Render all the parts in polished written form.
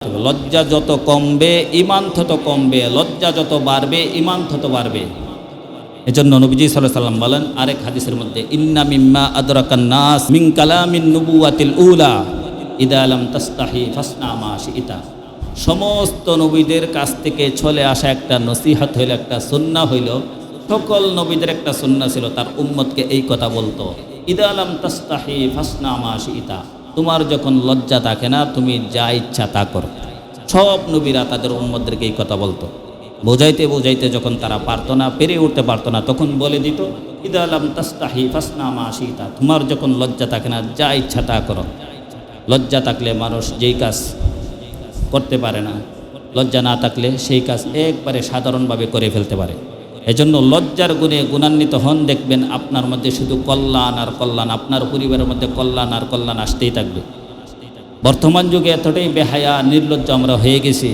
লজ্জা যত কমবে ঈমান তত কমবে, লজ্জা যত বাড়বে ঈমান তত বাড়বে। এজন্য নবীজি সাল্লাল্লাহু আলাইহি ওয়াসাল্লাম বলেন আরেক হাদিসের মধ্যে, ইন্না মিম্মা আদরাকান নাস মিন কালামিন নুবুওয়াতিল উলা ইদা লাম তাস্তাহি ফাসনা মা শিইতা। সমস্ত নবীদের কাছ থেকে চলে আসা একটা নসিহত হইল, একটা সুন্নাহ হইল। সকল নবীদের একটা সুন্নাহ ছিল, তার উম্মতকে এই কথা বলতো, ইদা লাম তাস্তাহি ফাসনা মা শিইতা। তোমার যখন লজ্জা থাকে না, তুমি যা ইচ্ছা তা করো। সব নবীরা তাদের উম্মতদেরকে এই কথা বলতো। বোঝাইতে বোঝাইতে যখন তারা পারতো না, পেরে উঠতে পারতো না, তখন বলে দিত, ইদা লাম তাস্তাহি ফাসনা মা শিইতা। তোমার যখন লজ্জা থাকে না, যা ইচ্ছা তা করো। লজ্জা থাকলে মানুষ যেই কাজ করতে পারে না, লজ্জা না থাকলে সেই কাজ একবারে সাধারণভাবে করে ফেলতে পারে। এজন্য লজ্জার গুণে গুণান্বিত হন, দেখবেন আপনার মধ্যে শুধু কল্যাণ আর কল্যাণ, আপনার পরিবারের মধ্যে কল্যাণ আর কল্যাণ আসতেই থাকবে। বর্তমান যুগে এতটাই বেহায়া নির্লজ্জ আমরা হয়ে গেছি,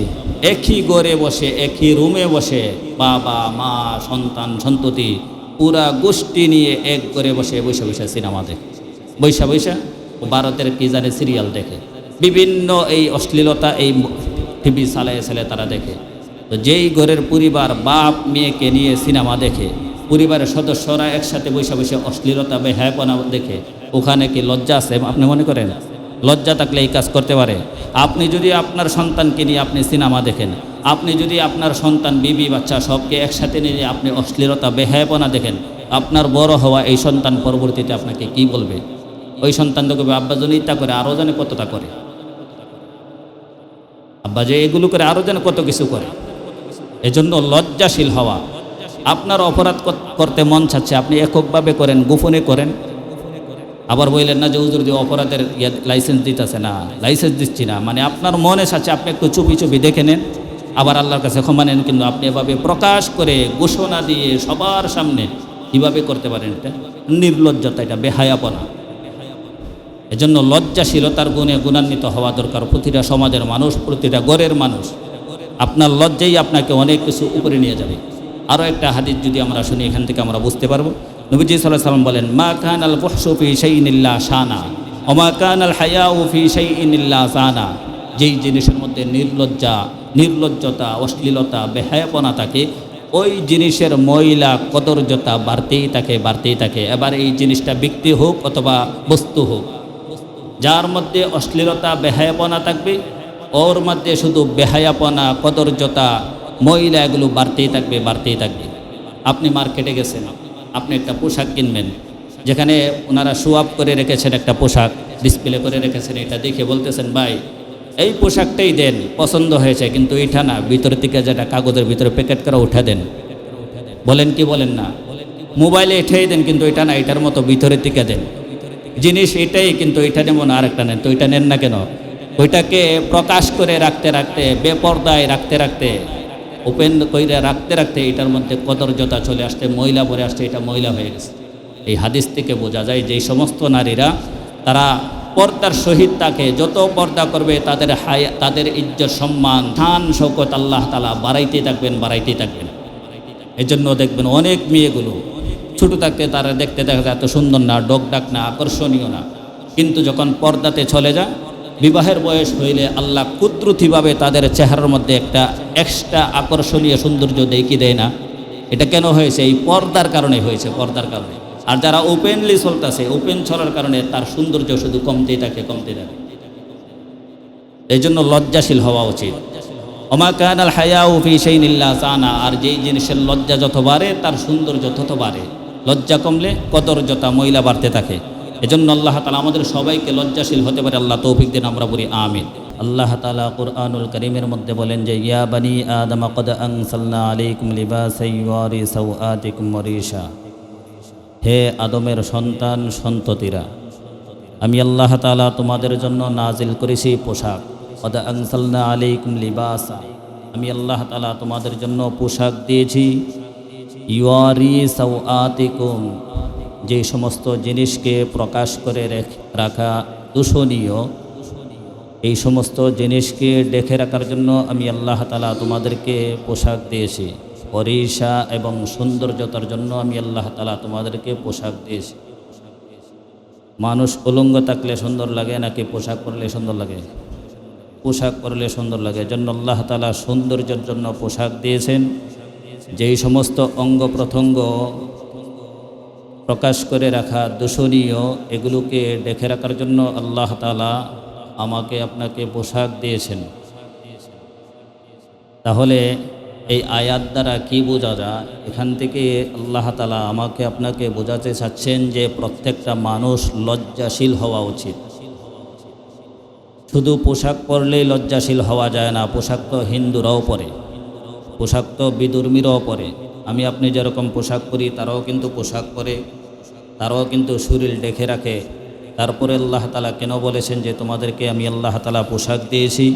একই ঘরে বসে একই রুমে বসে বাবা মা সন্তান সন্ততি পুরা গোষ্ঠী নিয়ে এক ঘরে বসে বৈশা বৈশা সিনেমা দেখে, বৈশা বৈশা ভারতের কি জানে সিরিয়াল দেখে, বিভিন্ন এই অশ্লীলতা এই টিভি চালায় তারা দেখে। তো যেই ঘরের পরিবার বাপ মেয়েকে নিয়ে সিনেমা দেখে, পরিবারের সদস্যরা একসাথে বৈশা বৈশা অশ্লীলতা বেহায়াপনা দেখে, ওখানে কি লজ্জা আছে? আপনি মনে করেন লজ্জা থাকলে এই কাজ করতে পারে? আপনি যদি আপনার সন্তানকে নিয়ে আপনি সিনেমা দেখেন, আপনি যদি আপনার সন্তান বিবি বাচ্চা সবকে একসাথে নিয়ে আপনি অশ্লীলতা বেহায়াপনা দেখেন, আপনার বড় হওয়া এই সন্তান পরবর্তীতে আপনাকে কি বলবে? ওই সন্তান তো কবে আব্বা যেন ইত্যা করে, আরও জানে কতটা করে, আব্বা যে এগুলো করে আরও যেন কত কিছু করে। এজন্য লজ্জাশীল হওয়া। আপনার অপরাধ করতে মন চাচ্ছে, আপনি এককভাবে করেন, গোপনে করেন। আবার বললেন না যে হুজুর দিয়ে অপরাধের লাইসেন্স দিতেছে না, লাইসেন্স দিচ্ছি না, মানে আপনার মনে চাচ্ছে আপনি একটু চুপি চুপি দেখে নেন, আবার আল্লাহর কাছে ক্ষমা নেন। কিন্তু আপনি এভাবে প্রকাশ করে ঘোষণা দিয়ে সবার সামনে কীভাবে করতে পারেন? এটা নির্লজ্জতা, এটা বেহায়াপনা। এজন্য লজ্জাশীলতার গুণে গুণান্বিত হওয়া দরকার প্রতিটা সমাজের মানুষ, প্রতিটা ঘরের মানুষ। আপনার লজ্জাই আপনাকে অনেক কিছু উপরে নিয়ে যাবে। আরও একটা হাদিস যদি আমরা শুনি, এখান থেকে আমরা বুঝতে পারবো। নবীজি সাল্লাল্লাহু আলাইহি ওয়াসাল্লাম বলেন, মা কানাল ফুহশু ফি শাইইন ইল্লা শানা ওয়া মা কানাল হায়াউ ফি শাইইন ইল্লা জানা। যেই জিনিসের মধ্যে নির্লজ্জতা অশ্লীলতা বেহায়াপনা থাকে, ওই জিনিসের ময়লা কদর্যতা বাড়তেই থাকে। এবার এই জিনিসটা ব্যক্তি হোক অথবা বস্তু হোক, যার মধ্যে অশ্লীলতা বেহায়াপনা থাকবে, ওর মধ্যে শুধু বেহায়াপনা কদর্যতা ময়লা এগুলো বাড়তেই থাকবে। আপনি মার্কেটে গেছেন, আপনি একটা পোশাক কিনবেন, যেখানে ওনারা শো আপ করে রেখেছেন, একটা পোশাক ডিসপ্লে করে রেখেছেন, এটা দেখে বলতেছেন, ভাই এই পোশাকটাই দেন, পছন্দ হয়েছে, কিন্তু এটা না, ভিতরে থেকে যেটা কাগজের ভিতরে প্যাকেট করা উঠা দেন। বলেন কি বলেন না? মোবাইলে এটাই দেন, কিন্তু এটা না, এটার মতো ভিতরে থেকে দেন। জিনিস এটাই, কিন্তু এটা যেমন আরেকটা নেন, তো এটা নেন না কেন? ওইটাকে প্রকাশ করে রাখতে বেপর্দায় রাখতে ওপেন করে রাখতে এটার মধ্যে কদর্যতা চলে আসতে, ময়লা ভরে আসছে, এটা ময়লা হয়ে গেছে। এই হাদিস থেকে বোঝা যায় যে সমস্ত নারীরা তারা পর্দার সহিত থাকে, যত পর্দা করবে তাদের ইজ্জত সম্মান শান শৌকত আল্লাহ তাআলা বাড়াইতেই থাকবেন। এই জন্য দেখবেন অনেক মেয়েগুলো ছোট থাকতে তারা দেখতে দেখা যায় এত সুন্দর না, ডগডাক না, আকর্ষণীয় না, কিন্তু যখন পর্দাতে চলে যায়, বিবাহের বয়স হইলে আল্লাহ কুদরতিভাবে তাদের চেহারার মধ্যে একটা এক্সট্রা আকর্ষণীয় সৌন্দর্য দেয় না? এটা কেন হয়েছে? এই পর্দার কারণে হয়েছে, পর্দার কারণে। আর যারা ওপেনলি চলতেছে, ওপেন চলার কারণে তার সৌন্দর্য শুধু কমতেই থাকে। এই জন্য লজ্জাশীল হওয়া উচিত। ওমা কানাল হায়াউ ফি শাইইন ইল্লা জানা। আর যেই জিনিসের লজ্জা যত বাড়ে, তার সৌন্দর্য তত বাড়ে। লজ্জা কমলে কদর্যতা ময়লা বাড়তে থাকে। এজন্য আল্লাহ তাআলা আমাদের সবাইকে লজ্জাশীল হতে পারে আল্লাহ তৌফিক দিন, আমরা বলি আমিন। আল্লাহ তাআলা কুরআনুল কারীমের মধ্যে বলেন যে, ইয়া বানি আদম ক্বাদ আনসালনা আলাইকুম লিবাসান ইউয়ারি সাওআতিকুম ওয়া রিশা। হে আদমের সন্তান সন্ততিরা, আমি আল্লাহ তাআলা তোমাদের জন্য নাজিল করেছি পোশাক। ক্বাদ আনসালনা আলাইকুম লিবাসা, আমি আল্লাহ তাআলা তোমাদের জন্য পোশাক দিয়েছি। ইউয়ারি সাওআতিকুম, যে সমস্ত জিনিসকে প্রকাশ করে রাখা দূষণীয়, এই সমস্ত জিনিসকে ঢেকে রাখার জন্য আমি আল্লাহ তাআলা তোমাদেরকে পোশাক দিয়েছি। পরিশা এবং সৌন্দর্যতার জন্য আমি আল্লাহ তাআলা তোমাদেরকে পোশাক দিয়েছি। মানুষ উলঙ্গ থাকলে সুন্দর লাগে নাকি পোশাক পরলে সুন্দর লাগে? পোশাক পরলে সুন্দর লাগে। এজন্য আল্লাহ তাআলা সৌন্দর্যের জন্য পোশাক দিয়েছেন। যেই সমস্ত অঙ্গ প্রত্যঙ্গ প্রকাশ করে রাখা দূষণীয়, এগুলোকে ঢেকে রাখার জন্য আল্লাহ তাআলা আমাকে আপনাকে পোশাক দিয়েছেন। তাহলে এই আয়াত দ্বারা কি বোঝা যায়? এখান থেকে আল্লাহ তাআলা আমাকে আপনাকে বোঝাতে চাচ্ছেন যে প্রত্যেকটা মানুষ লজ্জাশীল হওয়া উচিত। শুধু পোশাক পরলেই লজ্জাশীল হওয়া যায় না। পোশাক তো হিন্দুরাও পরে, পোশাক তো বিধর্মীরাও পরে। আমি আপনি যেরকম পোশাক পরি তারাও কিন্তু পোশাক পরে, তারাও কিন্তু শরীর ঢেকে রাখে। তারপরে আল্লাহ তাআলা কেন বলেছেন যে তোমাদেরকে আমি আল্লাহ তাআলা পোশাক দিয়েছি?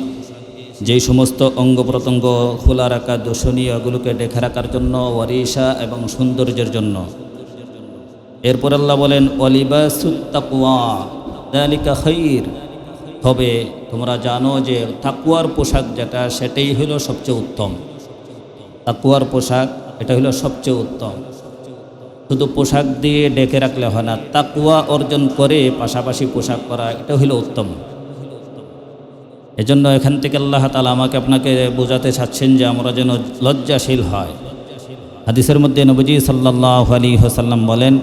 যেই সমস্ত অঙ্গ প্রত্যঙ্গ খোলা রাখা দূষণীয় এগুলোকে ঢেকে রাখার জন্য, ওয়ারিসা এবং সৌন্দর্যের জন্য। এরপর আল্লাহ বলেন ওয়ালিবাসুত তাকওয়া যালিকা খায়র, তবে তোমরা জানো যে তাকওয়ার পোশাক যেটা সেটাই হলো সবচেয়ে উত্তম। তাকওয়ার পোশাক এটা হলো সবচেয়ে উত্তম। শুধু পোশাক দিয়ে ঢেকে রাখলে হয় না, তাকওয়া অর্জন করে পাশাপাশি পোশাক পরা এটা হলো উত্তম। এজন্য এখান থেকে আল্লাহ তাআলা আমাকে আপনাকে বোঝাতে চাচ্ছেন যে আমরা যেন লজ্জাশীল হয়। হাদিসের মধ্যে নবীজি সাল্লাল্লাহু আলাইহি ওয়াসাল্লাম বলেন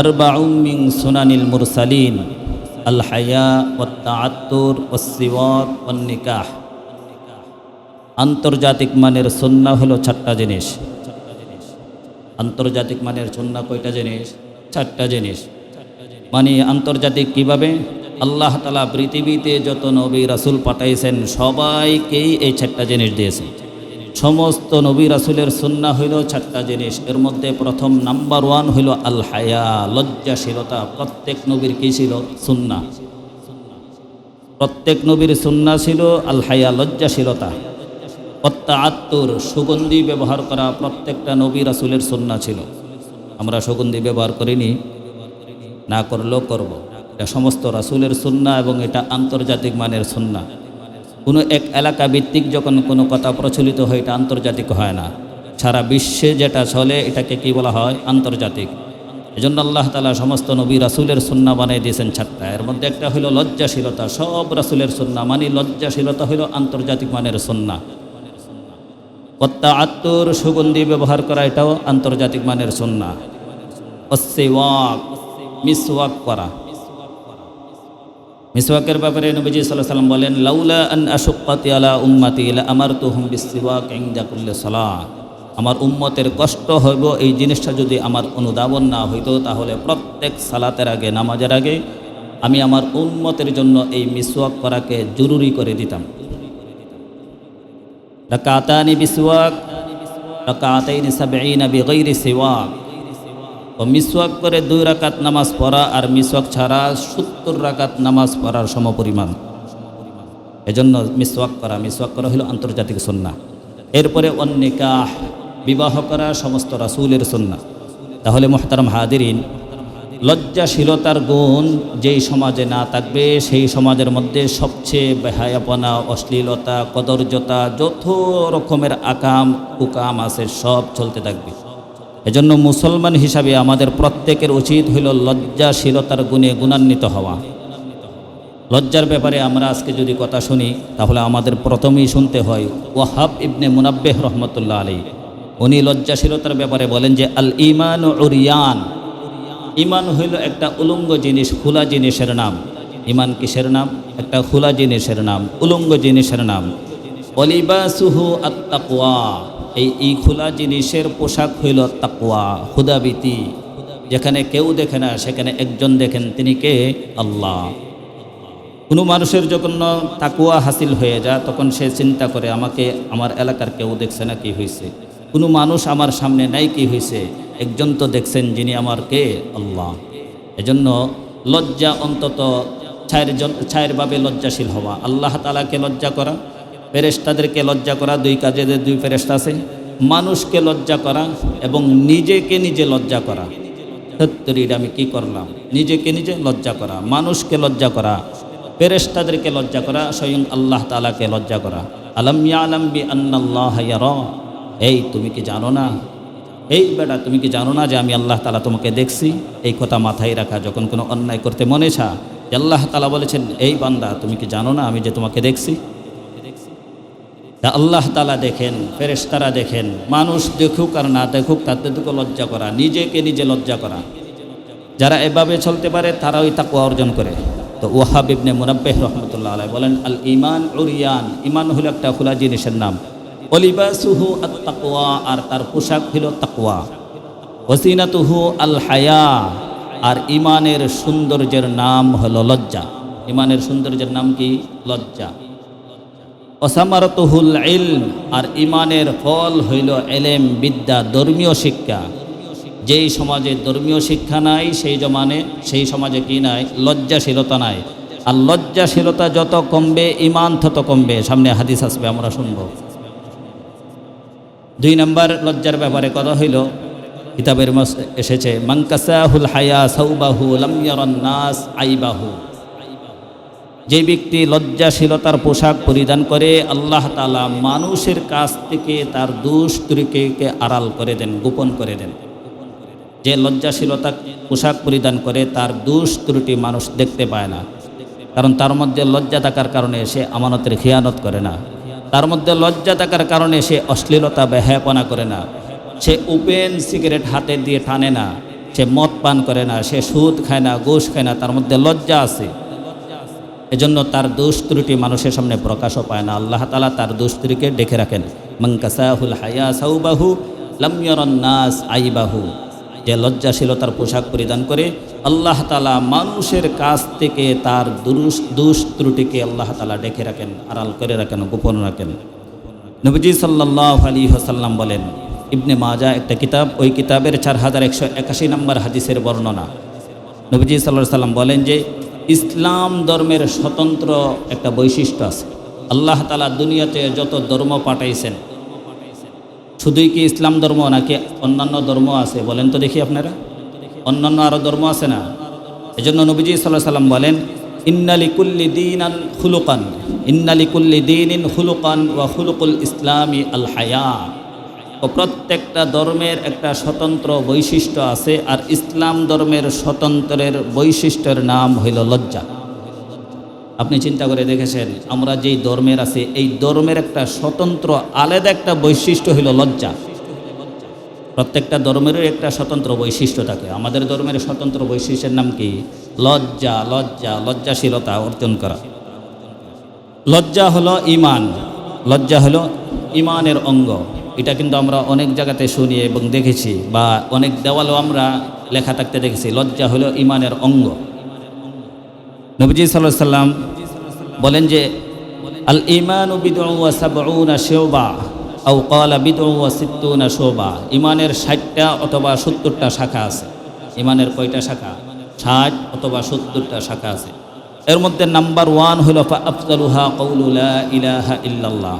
আরবাউম মিন সুনানিল মুরসালিন আল হায়া ওয়াত তাআত্তুর ওয়াস সিওয়াক ওয়ান নিকাহ। আন্তর্জাতিক মানের সুন্নাহ হলো 4টা জিনিস। আন্তর্জাতিক মানের সুন্নাহ কয়টা জিনিস? 4টা জিনিস। মানে আন্তর্জাতিক কিভাবে? আল্লাহ তাআলা পৃথিবীতে যত নবী রাসূল পাঠাইছেন সবাইকেই এই 4টা জিনিস দিয়েছেন। সমস্ত নবী রাসূলের সুন্নাহ হইল 4টা জিনিস। এর মধ্যে প্রথম নাম্বার 1 হইল আল হায়া, লজ্জাশীলতা। প্রত্যেক নবীর কি ছিল? সুন্নাহ। প্রত্যেক নবীর সুন্নাহ ছিল আল হায়া, লজ্জাশীলতা। তাআত্তুর, সুগন্ধি ব্যবহার করা, প্রত্যেকটা নবী রাসূলের সুন্নাহ ছিল। আমরা সুগন্ধি ব্যবহার করিনি, না করলেও করব। এটা সমস্ত রাসূলের সুন্নাহ এবং এটা আন্তর্জাতিক মানের সুন্নাহ। কোনো এক এলাকা ভিত্তিক যখন কোনো কথা প্রচলিত হয় এটা আন্তর্জাতিক হয় না। সারা বিশ্বে যেটা চলে এটাকে কি বলা হয়? আন্তর্জাতিক। এজন্য আল্লাহ তাআলা সমস্ত নবী রাসূলের সুন্নাহ বানিয়ে দিয়েছেন 4টা। এর মধ্যে একটা হলো লজ্জাশীলতা। সব রাসূলের সুন্নাহ মানে লজ্জাশীলতা হলো আন্তর্জাতিক মানের সুন্নাহ। তাআত্তুর, সুগন্ধি ব্যবহার করা, এটাও আন্তর্জাতিক মানের সুন্নাহ। ওয়াসসিওয়াক, মিসওয়াক করা। মিসওয়াকের ব্যাপারে নবীজি সাল্লাল্লাহু আলাইহি ওয়াসাল্লাম বলেন লাউলা আন আশুক্কাতি আলা উম্মতি লা আমারতুহুম বিসসিওয়াক ইনদা কুল্লি সালাহ। আমার উম্মতের কষ্ট হইব এই জিনিসটা যদি আমার অনুধাবন না হইতো, তাহলে প্রত্যেক সালাতের আগে, নামাজের আগে আমি আমার উম্মতের জন্য এই মিসওয়াক করাকে জরুরি করে দিতাম। রাকাতানি বিসওয়াক রাকাতাইনি সাবঈনা বিগাইরি সিওয়াক। ও মিসওয়াক করে 2 রাকাত নামাজ পড়া আর মিসওয়াক ছাড়া 70 রাকাত নামাজ পড়ার সমপরিমাণ। এজন্য মিসওয়াক করা হলো আন্তর্জাতিক সুন্নাহ। এরপরে ওয়ান নিকাহ, বিবাহ করা সমস্ত রাসূলের সুন্নাহ। তাহলে মুহতারাম হাদিরিন, লজ্জাশীলতার গুণ যেই সমাজে না থাকবে সেই সমাজের মধ্যে সবচেয়ে বেহায়াপনা, অশ্লীলতা, কদর্যতা, যত রকমের আকাম কুকাম আছে সব চলতে থাকবে। এজন্য মুসলমান হিসাবে আমাদের প্রত্যেকের উচিত হইল লজ্জাশীলতার গুণে গুণান্বিত হওয়া। লজ্জার ব্যাপারে আমরা আজকে যদি কথা শুনি তাহলে আমাদের প্রথমেই শুনতে হয় ওয়াহাব ইবনে মুনাব্বিহ রাহমাতুল্লাহ আলাইহি। উনি লজ্জাশীলতার ব্যাপারে বলেন যে আল ঈমান উরিয়ান। ঈমান হইল একটা উলঙ্গ জিনিস, খোলা জিনিসের নাম। ঈমান কিসের নাম? একটা খোলা জিনিসের নাম, উলঙ্গ জিনিসের নাম। ওয়ালিবাসুহু আত-তাকওয়া, এই খোলা জিনিসের পোশাক হইল তাকওয়া, খুদাভীতি। যেখানে কেউ দেখে না সেখানে একজন দেখেন, তিনি কে? আল্লাহ। কোনো মানুষের যখন তাকওয়া হাসিল হয়ে যায় তখন সে চিন্তা করে আমাকে আমার এলাকার কেউ দেখছে না, কি হয়েছে? কোনো মানুষ আমার সামনে নাই, কি হয়েছে? একজন তো দেখছেন, যিনি আমার কে? আল্লাহ। এজন্য লজ্জা অন্তত চারভাবে লজ্জাশীল হওয়া। আল্লাহ তাআলাকে লজ্জা করা, ফেরেশতাদেরকে লজ্জা করা, 2 কাজে 2 ফেরেশতা আছে। মানুষকে লজ্জা করা এবং নিজেকে নিজে লজ্জা করা। সত্যি আমি কি করলাম? নিজেকে নিজে লজ্জা করা, মানুষকে লজ্জা করা, ফেরেশতাদেরকে লজ্জা করা, স্বয়ং আল্লাহ তাআলাকে লজ্জা করা। আলাম ইয়ালাম বি আন্নাল্লাহা ইয়ারা। এই তুমি কি জানো না, এই বেটা তুমি কি জানো না যে আমি আল্লাহ তাআলা তোমাকে দেখছি? এই কথা মাথায় রাখা। যখন কোনো অন্যায় করতে মনে চা, আল্লাহ তাআলা বলেছেন এই বান্দা তুমি কি জানো না আমি যে তোমাকে দেখছি? তা আল্লাহ তাআলা দেখেন, ফেরেশতারা দেখেন, মানুষ দেখুক আর না দেখুক তাদের দিকে লজ্জা করা, নিজেকে নিজে লজ্জা করা। যারা এভাবে চলতে পারে তারাই তাকওয়া অর্জন করে। তো ওয়াহাব ইবনে মুনাব্বিহ রাহমাতুল্লাহ আলাইহি বলেন, আল ঈমান উরিয়ান, ঈমান হলো একটা খোলা জিনিসের নাম। ওয়ালিবাসুহু আত-তাকওয়া, আর তার পোশাক হলো তাকওয়া। ওয়াসিনাতুহু আল হায়া, আর ঈমানের সৌন্দর্যের নাম হলো লজ্জা। ঈমানের সৌন্দর্যের নাম কি? লজ্জা। ওয়াসামারাতুহুল ইলম, আর ঈমানের ফল হইল ইলম, বিদ্যা, ধর্মীয় শিক্ষা। যেই সমাজে ধর্মীয় শিক্ষা নাই সেই সমাজে কি নাই? লজ্জাশীলতা নাই। আর লজ্জাশীলতা যত কমবে ঈমান তত কমবে। সামনে হাদিস আসবে, আমরা শুনব। 2 নম্বর লজ্জার ব্যাপারে কথা হইল, কিতাবের এসেছে, মানকাসাহুল হায়া সাউবাহু লাম ইয়ারান নাস আইবাহু। যে ব্যক্তি লজ্জাশীলতার পোশাক পরিধান করে, আল্লাহ তাআলা মানুষের কাছ থেকে তার দোষ ত্রুটিকে আড়াল করে দেন, গোপন করে দেন। যে লজ্জাশীলতা পোশাক পরিধান করে তার দোষ ত্রুটি মানুষ দেখতে পায় না, কারণ তার মধ্যে লজ্জা থাকার কারণে সে আমানতের খিয়ানত করে না। তার মধ্যে লজ্জা থাকার কারণে সে অশ্লীলতা বেহায়াপনা করে না, সে ওপেন সিগারেট হাতে দিয়ে টানে না, সে মদ পান করে না, সে সুদ খায় না, ঘুষ খায় না। তার মধ্যে লজ্জা আছে, এজন্য তার দোষ ত্রুটি মানুষের সামনে প্রকাশও পায় না। আল্লাহ তাআলা তার দোষ ত্রুটিকে ডেকে রাখেন। মানকাসাহুল হায়া সাউবাহু লাম ইয়ারান নাস আইবাহু। যে লজ্জাশীলতার পোশাক পরিধান করে, আল্লাহ তাআলা মানুষের কাছ থেকে তার দোষ ত্রুটিকে আল্লাহ তাআলা ডেকে রাখেন, আড়াল করে রাখেন, গোপন রাখেন। নবীজি সাল্লাল্লাহু আলাইহি ওয়াসাল্লাম বলেন, ইবনে মাজাহ একটা কিতাব, ওই কিতাবের 4181 নম্বর হাদিসের বর্ণনা। নবীজি সাল্লাল্লাহু আলাইহি ওয়াসাল্লাম বলেন যে ইসলাম ধর্মের স্বতন্ত্র একটা বৈশিষ্ট্য আছে। আল্লাহ তাআলা দুনিয়াতে যত ধর্ম পাঠাইছেন, শুধুই কি ইসলাম ধর্ম নাকি অন্যান্য ধর্ম আছে? বলেন তো দেখি আপনারা, অন্যান্য আরও ধর্ম আছে না? এজন্য নবীজি সাল্লাল্লাহু আলাইহি ওয়াসাল্লাম বলেন, ইন্না লিকুল্লি দীনান খুলুকান, ইন্না লিকুল্লি দীনিন খুলুকান ওয়া খুলুকুল ইসলামি আল হায়া। ও প্রত্যেকটা ধর্মের একটা স্বতন্ত্র বৈশিষ্ট্য আছে, আর ইসলাম ধর্মের স্বতন্ত্রের বৈশিষ্ট্যের নাম হইল লজ্জা। আপনি চিন্তা করে দেখেছেন, আমরা যেই ধর্মের আছি এই ধর্মের একটা স্বতন্ত্র আলাদা একটা বৈশিষ্ট্য হইল লজ্জা। প্রত্যেকটা ধর্মেরও একটা স্বতন্ত্র বৈশিষ্ট্য থাকে। আমাদের ধর্মের স্বতন্ত্র বৈশিষ্ট্যের নাম কি? লজ্জা। লজ্জাশীলতা অর্জন করা। লজ্জা হলো ঈমান, লজ্জা হলো ঈমানের অঙ্গ। এটা কিন্তু আমরা অনেক জায়গাতে শুনি এবং দেখেছি, বা অনেক দেওয়ালও আমরা লেখা থাকতে দেখেছি, লজ্জা হলো ঈমানের অঙ্গ। নবীজি সাল্লাল্লাহু আলাইহি ওয়াসাল্লাম বলেন যে আল ঈমানু বিদ'উ ওয়া সাবউনা শুবা আও ক্বালা বিদ'উ ওয়া সিত্তুনা শুবা। ঈমানের 60টা অথবা 70টা শাখা আছে। ঈমানের কয়টা শাখা? 60 অথবা 70টা শাখা আছে। এর মধ্যে নাম্বার 1 হলো ফা আফজালুহা কাউলু লা ইলাহা ইল্লাল্লাহ।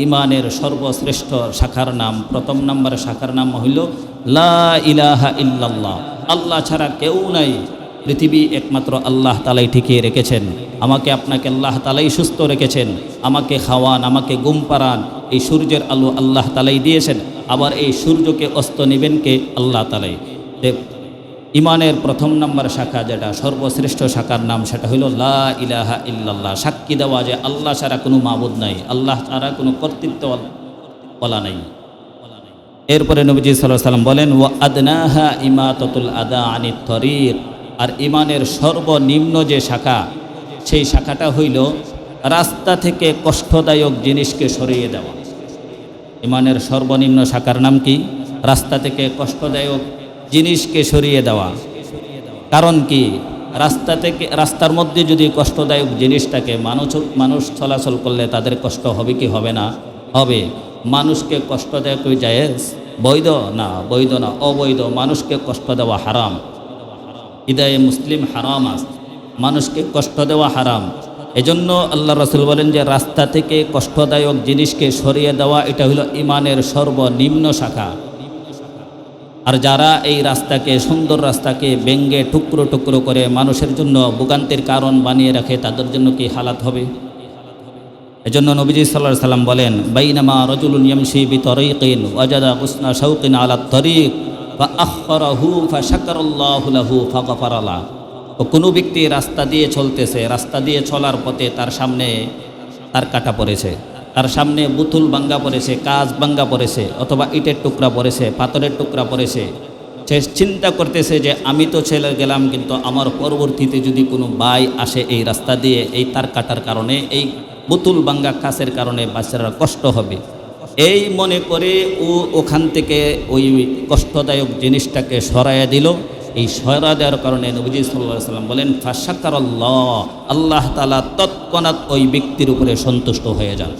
ঈমানের সর্বশ্রেষ্ঠ শাখার নাম, প্রথম নম্বর শাখার নাম হইল লা ইলাহা ইল্লাল্লাহ। আল্লাহ ছাড়া কেউ নাই, পৃথিবী একমাত্র আল্লাহ তাআলাই টিকিয়ে রেখেছেন। আমাকে আপনাকে আল্লাহ তাআলাই সুস্থ রেখেছেন, আমাকে খাওয়ান, আমাকে ঘুম পাড়ান। এই সূর্যের আলো আল্লাহ তাআলাই দিয়েছেন, আবার এই সূর্যকে অস্ত নেবেন কে? আল্লাহ তাআলাই। ঈমানের প্রথম নম্বর শাখা, যেটা সর্বশ্রেষ্ঠ শাখার নাম, সেটা হইল লা ইলাহা ইল্লাল্লাহ। সাক্ষী দেওয়া যে আল্লাহ ছাড়া কোনো মাবুদ নাই, আল্লাহ ছাড়া কোনো কর্তৃত্বওয়ালা নাই। এরপরে নবীজি সাল্লাল্লাহু আলাইহি ওয়াসাল্লাম বলেন ওয়া আদনাহা ইমাতাতুল আদা আনিত তরিক। আর ঈমানের সর্বনিম্ন যে শাখা, সেই শাখাটা হইল রাস্তা থেকে কষ্টদায়ক জিনিসকে সরিয়ে দেওয়া। ঈমানের সর্বনিম্ন শাখার নাম কি? রাস্তা থেকে কষ্টদায়ক জিনিসকে সরিয়ে দেওয়া। কারণ কি? রাস্তার মধ্যে যদি কষ্টদায়ক জিনিসটাকে মানুষ চলাচল করলে তাদের কষ্ট হবে কি হবে না? হবে। মানুষকে কষ্টদায়ক জায়েজ? বৈধ না, বৈধ না, অবৈধ। মানুষকে কষ্ট দেওয়া হারাম। ইদায়ে মুসলিম হারাম আছে, মানুষকে কষ্ট দেওয়া হারাম। এজন্য আল্লাহ রাসূল বলেন যে রাস্তা থেকে কষ্টদায়ক জিনিসকে সরিয়ে দেওয়া, এটা হলো ঈমানের সর্বনিম্ন শাখা। আর যারা এই রাস্তাকে, সুন্দর রাস্তাকে ভেঙ্গে টুকরো টুকরো করে মানুষের জন্য ভোগান্তির কারণ বানিয়ে রাখে, তাদের জন্য কি হালাত হবে? এজন্য নবীজি সাল্লাল্লাহু আলাইহি ওয়াসাল্লাম বলেন বাইনামা রাজুলুন ইয়ামশি বিতরিকিন ওয়াজাদা হুসনা শাওকিন আলা তরিক ফাআখরাহু ফাশাকারাল্লাহু লাহু ফাগফারা লাহু। কোনো ব্যক্তি রাস্তা দিয়ে চলতেছে, রাস্তা দিয়ে চলার পথে তার সামনে তার কাটা পড়েছে, তার সামনে বুতুল ভাঙ্গা পড়েছে, কাজ ভাঙ্গা পড়েছে, অথবা ইটের টুকরা পড়েছে, পাথরের টুকরা পড়েছে, সে চিন্তা করতেছে যে আমি তো ছেলে গেলাম, কিন্তু আমার পরবর্তীতে যদি কোনো ভাই আসে এই রাস্তা দিয়ে, এই তার কাটার কারণে, এই বুতুল ভাঙ্গা কাছের কারণে বাচ্চারা কষ্ট হবে, এই মনে করে ও ওখান থেকে ওই কষ্টদায়ক জিনিসটাকে সরাইয়া দিল। এই সরা দেওয়ার কারণে নবীজি সাল্লাল্লাহু আলাইহি ওয়াসাল্লাম বলেন ফাশাকারাল্লাহ, আল্লাহ তাআলা তৎক্ষণাৎ ওই ব্যক্তির উপরে সন্তুষ্ট হয়ে যান।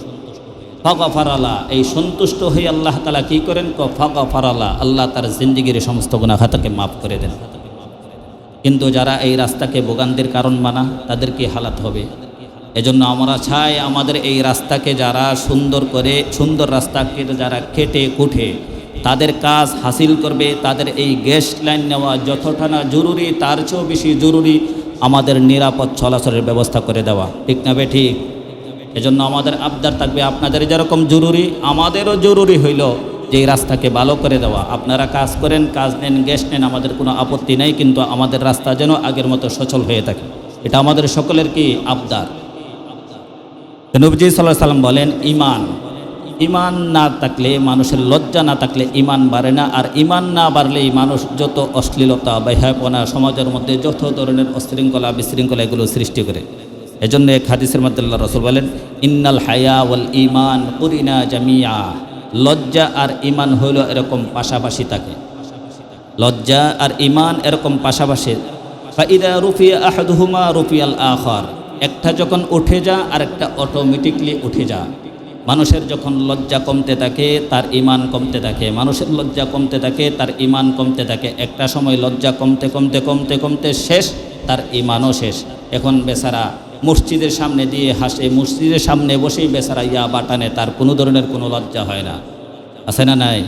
ফাগাফারালা, এই সন্তুষ্ট হয়ে আল্লাহ তাআলা কি করেন? ফাগাফারালা, আল্লাহ তার জিন্দেগির সমস্ত গুনাহ খাতাকে মাফ করে দেন। কিন্তু যারা এই রাস্তাকে ভোগান্তির কারণ বানা, তাদের কি হালাত হবে? এজন্য আমরা চাই আমাদের এই রাস্তাকে যারা সুন্দর করে, সুন্দর রাস্তাকে যারা কেটে কুটে তাদের কাজ হাসিল করবে, তাদের এই গ্যাস লাইন নেওয়া যতটা না জরুরি, তার চেয়েও বেশি জরুরি আমাদের নিরাপদ চলাচলের ব্যবস্থা করে দেওয়া। ঠিক না বে ঠিক? এজন্য আমাদের আবদার থাকবে, আপনাদের যেরকম জরুরি আমাদেরও জরুরি হইল যে এই রাস্তাকে ভালো করে দেওয়া। আপনারা কাজ করেন, কাজ নেন, গ্যাস নেন, আমাদের কোনো আপত্তি নেই, কিন্তু আমাদের রাস্তা যেন আগের মতো সচল হয়ে থাকে, এটা আমাদের সকলের কি আবদার। নবীজি সাল্লাল্লাহু আলাইহি ওয়াসাল্লাম বলেন ইমান না থাকলে, মানুষের লজ্জা না থাকলে ইমান বাড়ে না, আর ইমান না বাড়লেই মানুষ যত অশ্লীলতা, বেহায়াপনা, সমাজের মধ্যে যত ধরনের অশৃঙ্খলা বিশৃঙ্খলা এগুলো সৃষ্টি করে। এজন্য এক হাদিসের মধ্যে আল্লাহ রাসূল বলেন ইন্নাল হায়া ওয়াল ঈমান কুরিনা জামিয়া, লজ্জা আর ঈমান হইল এরকম পাশাপাশি থাকে, লজ্জা আর ঈমান এরকম পাশাপাশি। ফাইদা রুফিয়া আহাদুহুমা রুফিয়াল আখার, একটা যখন উঠে যা আর একটা অটোমেটিকলি উঠে যা। মানুষের যখন লজ্জা কমতে থাকে তার ঈমান কমতে থাকে, মানুষের লজ্জা কমতে থাকে তার ঈমান কমতে থাকে। একটা সময় লজ্জা কমতে কমতে কমতে কমতে শেষ, তার ঈমানও শেষ। এখন বেচারা মসজিদের সামনে দিয়ে হাসে, মসজিদের সামনে বসেই বেচারা ইয়া বাটানে, তার কোনো ধরনের কোনো লজ্জা হয় না, আছে না নাই?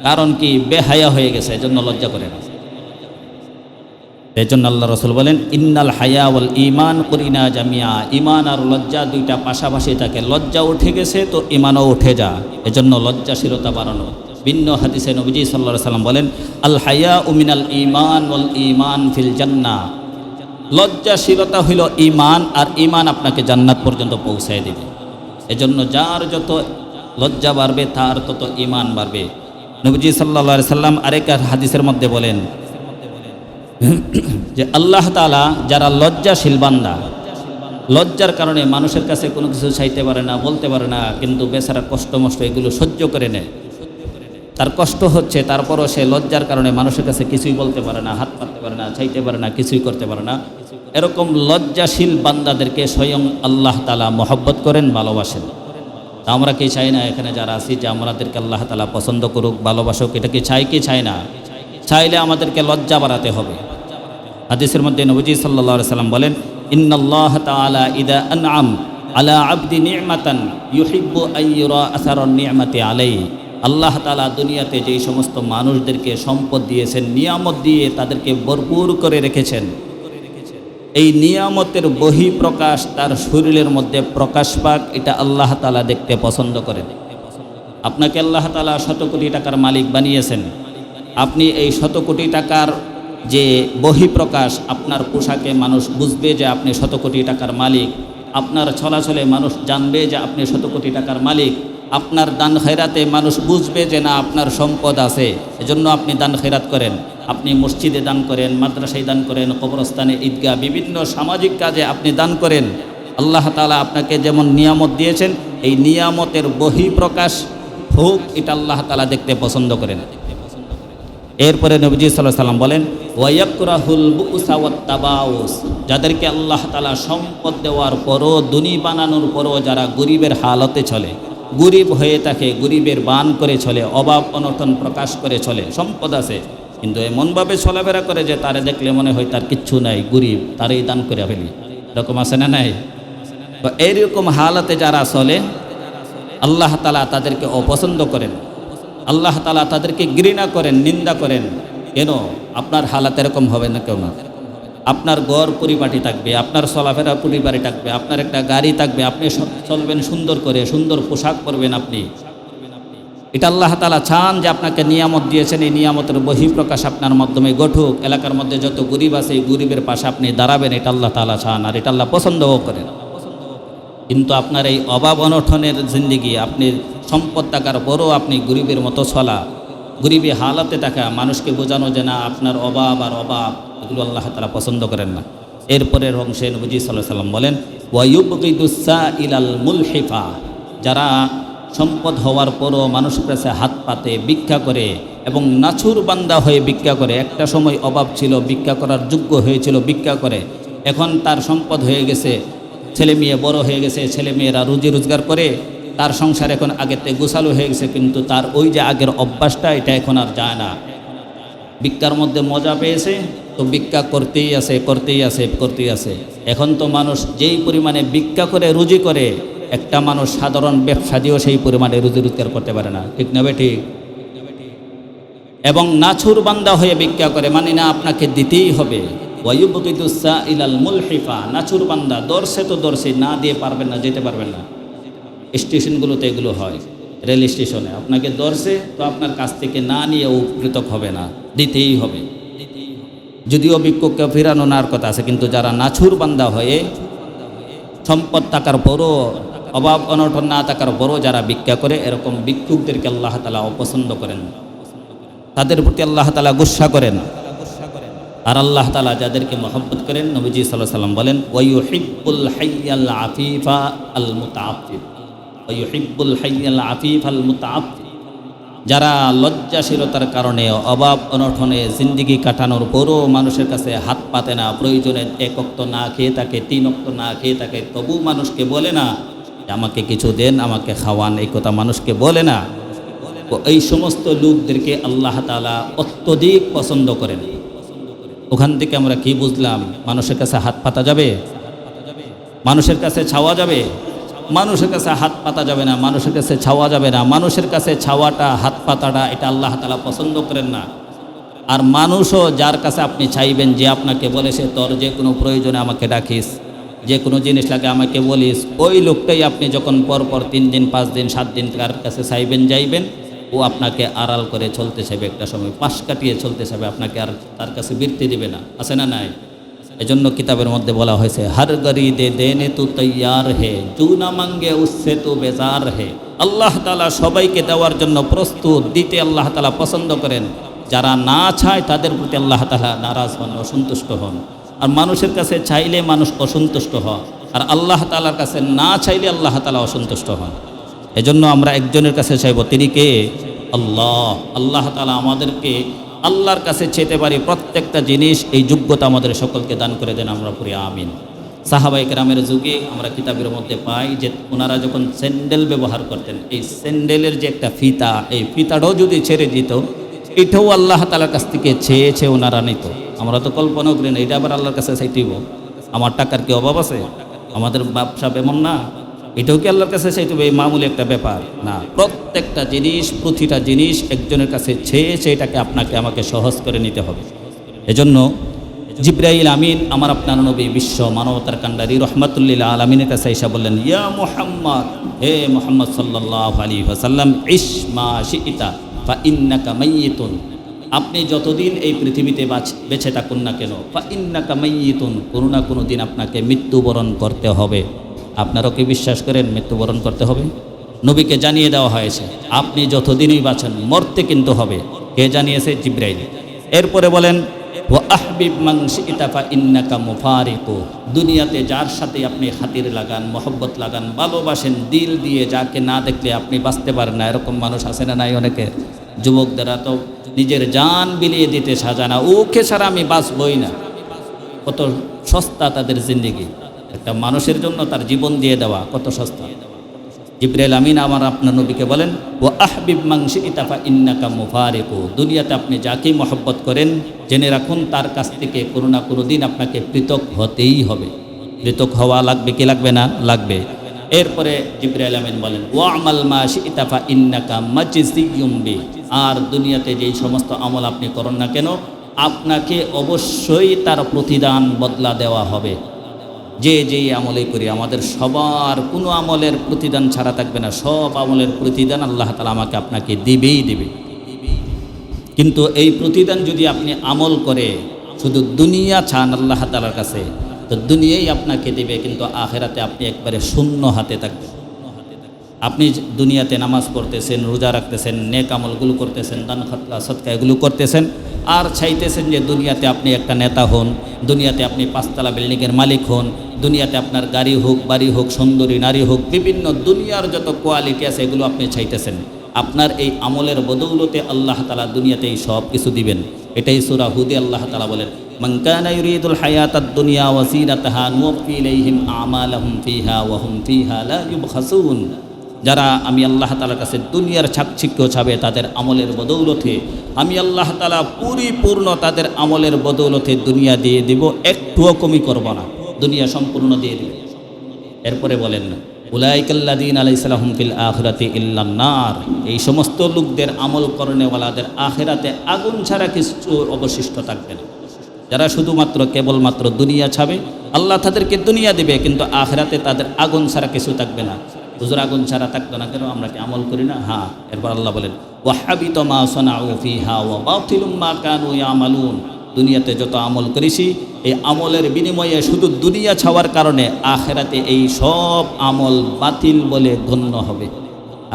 কারণ কি? বেহায়া হয়ে গেছে, এজন্য লজ্জা করে না। এই জন্য আল্লাহ রাসূল বলেন ইন্নাল হায়া ওয়াল ঈমান কুরিনা জামিয়া, ঈমান আর লজ্জা দুইটা পাশাপাশি থাকে। লজ্জা উঠে গেছে তো ঈমানও উঠে যা, এজন্য লজ্জাশীলতা বাড়ানো। ভিন্ন হাদিসে নবীজি সাল্লাল্লাহু আলাইহি ওয়াসাল্লাম বলেন আল হায়া মিনাল ঈমান ওয়াল ঈমান ফিল জান্নাহ, লজ্জাশীলতা হইল ঈমান, আর ঈমান আপনাকে জান্নাত পর্যন্ত পৌঁছায় দেবে। এজন্য যার যত লজ্জা বাড়বে তার তত ঈমান বাড়বে। নবীজি সাল্লাল্লাহু আলাইহি ওয়াসাল্লাম আরেক হাদিসের মধ্যে বলেন যে আল্লাহ তাআলা যারা লজ্জাশীল বান্দা, লজ্জার কারণে মানুষের কাছে কোনো কিছু চাইতে পারে না, বলতে পারে না, কিন্তু বেচারা কষ্ট মষ্ট এগুলো সহ্য করে নেয়, তার কষ্ট হচ্ছে, তারপরও সে লজ্জার কারণে মানুষের কাছে কিছুই বলতে পারে না, হাত পাততে পারে না, চাইতে পারে না, কিছুই করতে পারে না। এরকম লজ্জাশীল বান্দাদেরকে স্বয়ং আল্লাহ তাআলা মহব্বত করেন, ভালোবাসেন। আমরা কি চাই না এখানে যারা আছি যে আমাদেরকে আল্লাহ তাআলা পছন্দ করুক, ভালোবাসুক? এটা কি চাই কি চাই না? চাইলে আমাদেরকে লজ্জা বাড়াতে হবে। হাদিসের মধ্যে নবীজি সাল্লাল্লাহু আলাইহি ওয়াসাল্লাম বলেন ইন্নাল্লাহ তাআলা ইযা আনআম আলা আবদি নি'মাতান ইউহিব্বু আন ইউরা আসারান নি'মাতি আলাইহি, আল্লাহ তাআলা দুনিয়াতে যেই সমস্ত মানুষদেরকে সম্পদ দিয়েছেন, নিয়ামত দিয়ে তাদেরকে ভরপুর করে রেখেছেন, এই নিয়ামতের বহিঃপ্রকাশ তার শরীরের মধ্যে প্রকাশ পাক, এটা আল্লাহ তাআলা দেখতে পছন্দ করেন। আপনাকে আল্লাহ তাআলা শত কোটি টাকার মালিক বানিয়েছেন, আপনি এই শত কোটি টাকার যে বহিঃপ্রকাশ, আপনার পোশাকে মানুষ বুঝবে যে আপনি শত কোটি টাকার মালিক, আপনার চলাচলে মানুষ জানবে যে আপনি শত কোটি টাকার মালিক, আপনার দান খয়রাতে মানুষ বুঝবে যে না আপনার সম্পদ আছে, এজন্য আপনি দান খয়রাত করেন। আপনি মসজিদে দান করেন, মাদ্রাসায় দান করেন, কবরস্থানে, ঈদগাহ, বিভিন্ন সামাজিক কাজে আপনি দান করেন। আল্লাহ তাআলা আপনাকে যেমন নিয়ামত দিয়েছেন, এই নিয়ামতের বহিঃপ্রকাশ হোক, এটা আল্লাহ তাআলা দেখতে পছন্দ করেন। এরপরে নবীজি সাল্লাল্লাহু আলাইহি ওয়াসাল্লাম বলেন ওয়ায়াকরাহুল বুউসা ওয়াত তাবাউস, যাদেরকে আল্লাহ তাআলা সম্পদ দেওয়ার পরও, দুনি বানানোর পরও যারা গরিবের হালতে চলে, গরিব হয়ে থাকে, গরিবের বান করে চলে, অভাব অনটন প্রকাশ করে চলে, সম্পদ আছে কিন্তু এমনভাবে চলাফেরা করে যে তারে দেখলে মনে হয় তার কিচ্ছু নাই, গরিব, তারই দান করে ফেলি, এরকম আছে না নাই? তো এইরকম হালতে যারা চলে আল্লাহ তাআলা তাদেরকে অপছন্দ করেন, আল্লাহ তাআলা তাদেরকে ঘৃণা করেন, নিন্দা করেন। কেন? আপনার হালাত এরকম হবে না কেউ না। আপনার ঘর পরিপাটি থাকবে, আপনার চলাফেরা পরিবারে থাকবে, আপনার একটা গাড়ি থাকবে, আপনি চলবেন সুন্দর করে, সুন্দর পোশাক পরবেন আপনি। এটা আল্লাহ তাআলা চান যে আপনাকে নিয়ামত দিয়েছেন, এই নিয়ামতের বহিঃপ্রকাশ আপনার মাধ্যমে ঘটুক। এলাকার মধ্যে যত গরিব আছে এই গরিবের পাশে আপনি দাঁড়াবেন, এটা আল্লাহ তাআলা চান, আর এটা আল্লাহ পছন্দও করেন। কিন্তু আপনার এই অভাব অনটনের জিন্দিগি, আপনি সম্পদ থাকার পরও আপনি গরিবের মতো চলা, গরিবী হালাতে থাকা, মানুষকে বোঝানো যে না আপনার অভাব আর অভাব, এগুলো আল্লাহ তাআলা পছন্দ করেন না। এরপরের অংশে নবীজি সাল্লাল্লাহু আলাইহি ওয়াসাল্লাম বলেন ওয়ায়ুবগিদুস ইলাল মুলহিফা, যারা সম্পদ হওয়ার পরও মানুষের কাছে হাত পাতে, ভিক্ষা করে এবং নাছুর বান্দা হয়ে ভিক্ষা করে। একটা সময় অভাব ছিল, ভিক্ষা করার যোগ্য হয়েছিল, ভিক্ষা করে। এখন তার সম্পদ হয়ে গেছে, ছেলে মেয়ে বড় হয়ে গেছে, ছেলে মেয়েরা রুজি রোজগার করে, তার সংসার এখন আগের থেকে গোছালো হয়ে গেছে, কিন্তু তার ওই যে আগের অভ্যাসটা এটা এখন আর যায় না। ভিক্ষার মধ্যে মজা পেয়েছে তো ভিক্ষা করতেই আছে, করতেই আছে, করতেই আছে। এখন তো মানুষ যেই পরিমাণে ভিক্ষা করে রুজি করে, একটা মানুষ সাধারণ ব্যবসা দিয়েও সেই পরিমাণে রুজি রোজগার করতে পারে না, ঠিক না ঠিক? এবং নাছুর বান্দা হয়ে ভিক্ষা করে, মানে না আপনাকে দিতেই হবে। ওয়ায়ুবগিদুস ইলাল মুলহিফা, নাছুর বান্দা, দর্শে তো দর্শে, না দিয়ে পারবেন না, যেতে পারবেন না। স্টেশনগুলোতে এগুলো হয়, রেল স্টেশনে আপনাকে দর্শে তো আপনার কাছ থেকে না নিয়ে উপকৃত হবে না, দিতেই হবে। যদিও ভিক্ষুককে ফেরানো নার কথা আছে, কিন্তু যারা নাছুর বান্দা হয়ে সম্পদ থাকার পরও, অভাব অনটন না থাকার পরও যারা ভিক্ষা করে, এরকম ভিক্ষুকদেরকে আল্লাহ তাআলা অপছন্দ করেন, তাদের প্রতি আল্লাহ তাআলা গুসা করেন। আর আল্লাহ তাআলা যাদেরকে মহব্বত করেন, নবীজি সাল্লাল্লাহু আলাইহি ওয়াসাল্লাম বলেন ওয়ায়ুহিব্বুল হাইয়াল আফিফা আল মুতাআফফিফ, ওয়ায়ুহিব্বুল হাইয়াল আফিফা আল মুতাআফফিফ, যারা লজ্জাশীলতার কারণে অভাব অনটনে জিন্দিগি কাটানোর পরও মানুষের কাছে হাত পাতে না, প্রয়োজনে এক ওয়াক্ত না খেয়ে থাকে, 3 ওয়াক্ত না খেয়ে থাকে, তবু মানুষকে বলে না যে আমাকে কিছু দেন, আমাকে খাওয়ান, এই কথা মানুষকে বলে না। তো এই সমস্ত লোকদেরকে আল্লাহ তাআলা অত্যধিক পছন্দ করেন। ওখান থেকে আমরা কি বুঝলাম? মানুষের কাছে হাত পাতা যাবে, মানুষের কাছে ছাওয়া যাবে, মানুষের কাছে হাত পাতা যাবে না, মানুষের কাছে ছাওয়া যাবে না। মানুষের কাছে ছাওয়াটা, হাত পাতাটা, এটা আল্লাহ তাআলা পছন্দ করেন না। আর মানুষও যার কাছে আপনি চাইবেন, যে আপনাকে বলেছে তোর যে কোনো প্রয়োজনে আমাকে ডাকিস, যে কোনো জিনিস লাগে আমাকে বলিস, ওই লোকটাই আপনি যখন পরপর 3 দিন 5 দিন 7 দিন তার কাছে চাইবেন, যাইবেন, ও আপনাকে আড়াল করে চলতে চাইবে, একটা সময় পাশ কাটিয়ে চলতে চাইবে, আপনাকে আর তার কাছে বৃত্তি দিবে না, আছে না নাই? এজন্য কিতাবের মধ্যে বলা হয়েছে হর গরি দে দেনে তু তৈয়ার হে, জু না মাঙ্গে উসসে তু বেজার হে। আল্লাহ তাআলা সবাইকে দেওয়ার জন্য প্রস্তুত, দিতে আল্লাহ তাআলা পছন্দ করেন। যারা না চায় তাদের প্রতি আল্লাহ তাআলা নারাজ হন, অসন্তুষ্ট হন। আর মানুষের কাছে চাইলে মানুষ অসন্তুষ্ট হয়, আর আল্লাহ তাআলার কাছে না চাইলে আল্লাহ তাআলা অসন্তুষ্ট হন। এজন্য আমরা একজনের কাছে চাইব, তিনি কে? আল্লাহ। আল্লাহ তাআলা আমাদেরকে আল্লাহর কাছে চেতে পারি প্রত্যেকটা জিনিস, এই যোগ্যতা আমাদের সকলকে দান করে দেন, আমরা পড়ি আমিন। সাহাবায়ে কেরামের যুগে আমরা কিতাবের মধ্যে পাই যে ওনারা যখন স্যান্ডেল ব্যবহার করতেন, এই স্যান্ডেলের যে একটা ফিতা, এই ফিতাটাও যদি ছেড়ে দিত, এটাও আল্লাহ তাআলার কাছ থেকে চেয়ে ওনারা নিত। আমরা তো কল্পনাও করি না, এটা আবার আল্লাহর কাছে চাইতেইব। আমার টাকার কি অভাব আছে? আমাদের ব্যবসা এমন না, এটাও কি আল্লাহর কাছে চাইতে হবে? এই মামুলি একটা ব্যাপার না। প্রত্যেকটা জিনিস, প্রতিটা জিনিস একজনের কাছে চেয়ে এটাকে আপনাকে আমাকে সহজ করে নিতে হবে। এজন্য জিবরাইল আমিন, আমার আপনার নবী, বিশ্ব মানবতার কান্ডারি রহমাতুল লিল আলামিনের কাছে এসে বললেন, ইয়া মুহাম্মদ, হে মুহাম্মদ সাল্লাল্লাহু আলাইহি ওয়াসাল্লাম, ইশ মা শিইতা ফা ইন্নাকা মাইয়িতুন, আপনি যতদিন এই পৃথিবীতে বেঁচে থাকুন না কেন, ফা ইন্নাকা মাইয়িতুন, কোনো না কোনো দিন আপনাকে মৃত্যুবরণ করতে হবে। আপনারাও কি বিশ্বাস করেন মৃত্যুবরণ করতে হবে? নবীকে জানিয়ে দেওয়া হয়েছে আপনি যতদিনই বাঁচেন মরতে কিন্তু হবে। কে জানিয়েছে? জিবরাইল। এরপরে বলেন ওয়া আহবিব মান শিইতা ফা ইন্নাকা মুফারিকু, দুনিয়াতে যার সাথে আপনি খাতির লাগান, মহব্বত লাগান, ভালোবাসেন দিল দিয়ে, যাকে না দেখলে আপনি বাঁচতে পারেন না, এরকম মানুষ আছে না নাই? অনেকে যুবকদেরা তো নিজের জান বিলিয়ে দিতে সাজানা, ওকে ছাড়া আমি বাঁচবই না। কত সস্তা তাদের জিন্দেগি, একটা মানুষের জন্য তার জীবন দিয়ে দেওয়া কত সস্তা। জিবরাইল আমিন আমার আপনার নবীকে বলেন ওয়া আহবিব মান শিইতা ফা ইন্নাকা মুফারিকু, দুনিয়াতে আপনি যাকে মহব্বত করেন জেনে রাখুন তার কাছ থেকে কোনো না কোনো দিন আপনাকে পৃথক হতেই হবে। পৃথক হওয়া লাগবে কি লাগবে না? লাগবে। এরপরে জিবরাইল আমিন বলেন ওয়া আমাল মা শিইতা ফা ইন্নাকা মাজজিয়ুম বি, আর দুনিয়াতে যেই সমস্ত আমল আপনি করেন না কেন, আপনাকে অবশ্যই তার প্রতিদান বদলা দেওয়া হবে। যে যেই আমলেই করি, আমাদের সবার কোনো আমলের প্রতিদান ছাড়া থাকবে না, সব আমলের প্রতিদান আল্লাহ তাআলা আমাকে আপনাকে দিবেই দিবে। কিন্তু এই প্রতিদান যদি আপনি আমল করে শুধু দুনিয়া চান আল্লাহ তাআলার কাছে, তো দুনিয়াই আপনাকে দিবে, কিন্তু আখেরাতে আপনি একবারে শূন্য হাতে থাকবেন। আপনি দুনিয়াতে নামাজ পড়তেছেন, রোজা রাখতেছেন, নেক আমলগুলো করতেছেন, দান খতকা সদকা এগুলো করতেছেন, আর চাইতেছেন যে দুনিয়াতে আপনি একটা নেতা হন, দুনিয়াতে আপনি 5 তলা বিল্ডিংয়ের মালিক হন, দুনিয়াতে আপনার গাড়ি হোক, বাড়ি হোক, সুন্দরী নারী হোক, বিভিন্ন দুনিয়ার যত কোয়ালিটি আছে এগুলো আপনি চাইতেছেন। আপনার এই আমলের বদৌলতে আল্লাহ তাআলা দুনিয়াতে এই সব কিছু দিবেন। এটাই সূরা হুদে আল্লাহ তাআলা বলেন, মান কানা ইউরিদুল হায়াতাদ দুনিয়া ওয়া যিনাতাহা নুওয়াফি ইলাইহিম আমালাহুম ফিহা ওয়া হুম ফিহা লা ইউবখাসুন। যারা আমি আল্লাহ তাআলার কাছে দুনিয়ার চাকচিক্য চাবে, তাদের আমলের বদৌলতে আমি আল্লাহ তাআলা পরিপূর্ণ তাদের আমলের বদৌলতে দুনিয়া দিয়ে দিব, একটুও কমি করব না, দুনিয়া সম্পূর্ণ দিয়ে দিব। এরপরে বলেন না, উলাইকাল্লাযীনা লাইসা লাহুম ফিল আখিরাতি ইল্লান নার, এই সমস্ত লোকদের আমল করনেওয়ালাদের আখিরাতে আগুন ছাড়া কিছু অবশিষ্ট থাকবে না। যারা শুধুমাত্র কেবলমাত্র দুনিয়া ছাবে, আল্লাহ তাদেরকে দুনিয়া দেবে, কিন্তু আখিরাতে তাদের আগুন ছাড়া কিছু থাকবে না। হুজুর আগুন ছাড়া থাকতো না কেন? আমরা কি আমল করি না? হ্যাঁ। এরপর আল্লাহ বলেন, ওয়া হাবিতা মা সানাউ ফিহা ওয়া বাতিলুম মা কানু ইয়ামালুন। দুনিয়াতে যত আমল করেছি, এই আমলের বিনিময়ে শুধু দুনিয়া ছাওয়ার কারণে আখেরাতে এই সব আমল বাতিল বলে গণ্য হবে।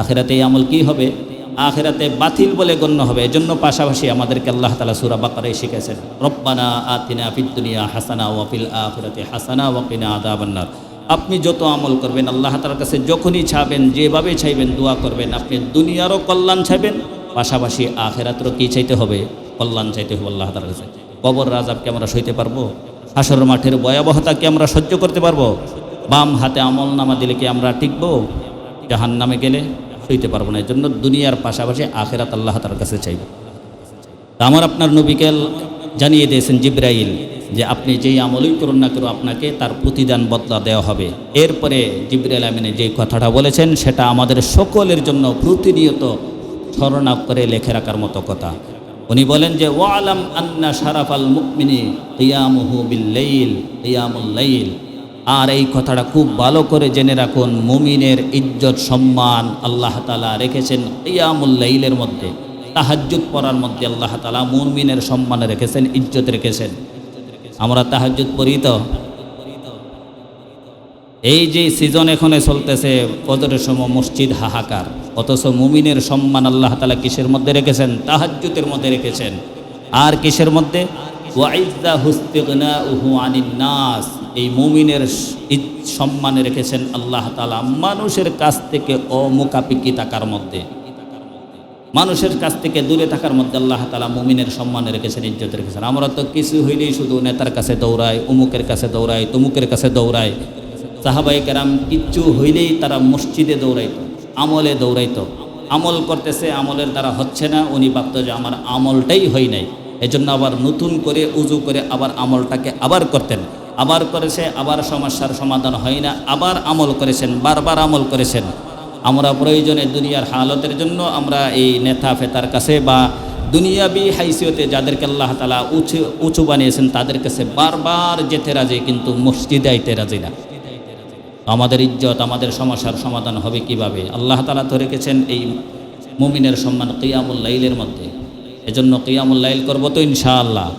আখেরাতে এই আমল কি হবে? আখেরাতে বাতিল বলে গণ্য হবে। এজন্য পাশাপাশি আমাদেরকে আল্লাহ তাআলা সূরা বাকারায় শিখেছেন, রব্বানা আতিনা ফিদ দুনিয়া হাসানা ওয়া ফিল আখিরাতি হাসানা ওয়া কিনা আযাবান নার। আপনি যত আমল করবেন আল্লাহ তাআলার কাছে যখনই চাইবেন, যেভাবে চাইবেন, দোয়া করবেন, আপনি দুনিয়ারও কল্যাণ চাইবেন, পাশাপাশি আখিরাতেরও কি চাইতে হবে? কল্যাণ চাইতে হবে আল্লাহ তাআলার কাছে। কবর আযাবকে আমরা সইতে পারবো? হাসর মাঠের ভয়াবহতা কি আমরা সহ্য করতে পারবো? বাম হাতে আমল নামা দিলে কি আমরা টিকবো? জাহান্নামে গেলে সইতে পারবো না। এই জন্য দুনিয়ার পাশাপাশি আখিরাত আল্লাহ তাআলার কাছে চাইব। আমার আপনার নবীকে জানিয়ে দিয়েছেন জিবরাইল যে আপনি যেই আমলই করুন না কেন আপনাকে তার প্রতিদান বদলা দেওয়া হবে। এরপরে জিবরাইল আমিনে যেই কথাটা বলেছেন সেটা আমাদের সকলের জন্য প্রতিনিয়ত স্মরণ করে লিখে রাখার মতো কথা। উনি বলেন যে ওয়ালাম আন্না শারাফাল মুমিনি কিয়ামুহু বিল লাইল কিয়ামুল লাইল। আর এই কথাটা খুব ভালো করে জেনে রাখুন, মুমিনের ইজ্জত সম্মান আল্লাহ তাআলা রেখেছেন কিয়ামুল লাইলের মধ্যে, তাহাজ্জুদ পড়ার মধ্যে আল্লাহ তাআলা মুমিনের সম্মান রেখেছেন, ইজ্জত রেখেছেন। আমরা তাহাজ্জুদ পড়ি তো, এই যে সিজন এখানে চলতেছে ফজরের সময় মসজিদ হাহাকার, অথচ মুমিনের সম্মান আল্লাহ তাআলা কিসের মধ্যে রেখেছেন? তাহাজ্জুদের মধ্যে রেখেছেন। আর কিসের মধ্যে? ওয়াইজ্জা হুস্তিগনাউহু আনিন নাস। এই মুমিনের সম্মানে রেখেছেন আল্লাহ তাআলা মানুষের কাছ থেকে অমুখাপেক্ষী থাকার মধ্যে, মানুষের কাছ থেকে দূরে থাকার মধ্যে আল্লাহ তাআলা মুমিনের সম্মানে রেখেছেন, ইজ্জত রেখেছেন। আমরা তো কিছু হইলেই শুধু নেতার কাছে দৌড়াই, অমুকের কাছে দৌড়াই, তমুকের কাছে দৌড়াই। সাহাবায়ে কেরাম কিচ্ছু হইলেই তারা মসজিদে দৌড়াইতো, আমলে দৌড়াইতো। আমল করতেছে, আমলের দ্বারা হচ্ছে না, উনি ভাবত যে আমার আমলটাই হয় নাই, এজন্য আবার নতুন করে উজু করে আবার আমলটাকে আবার করতেন। আবার করেছে, আবার সমস্যার সমাধান হয় না, আবার আমল করেছেন, বারবার আমল করেছেন। আমরা প্রয়োজনে দুনিয়ার হালতের জন্য আমরা এই নেতা ফেতার কাছে বা দুনিয়াবি হাইসিয়তে যাদেরকে আল্লাহ তাআলা উঁচু বানিয়েছেন তাদের কাছে বারবার যেতে রাজি, কিন্তু মসজিদে আইতে রাজি না। আমাদের ইজ্জত, আমাদের সমস্যার সমাধান হবে কিভাবে? আল্লাহ তাআলা তো রেখেছেন এই মুমিনের সম্মান কিয়ামুল লাইলের মধ্যে। এজন্য কিয়ামুল লাইল করব তো ইনশাআল্লাহ।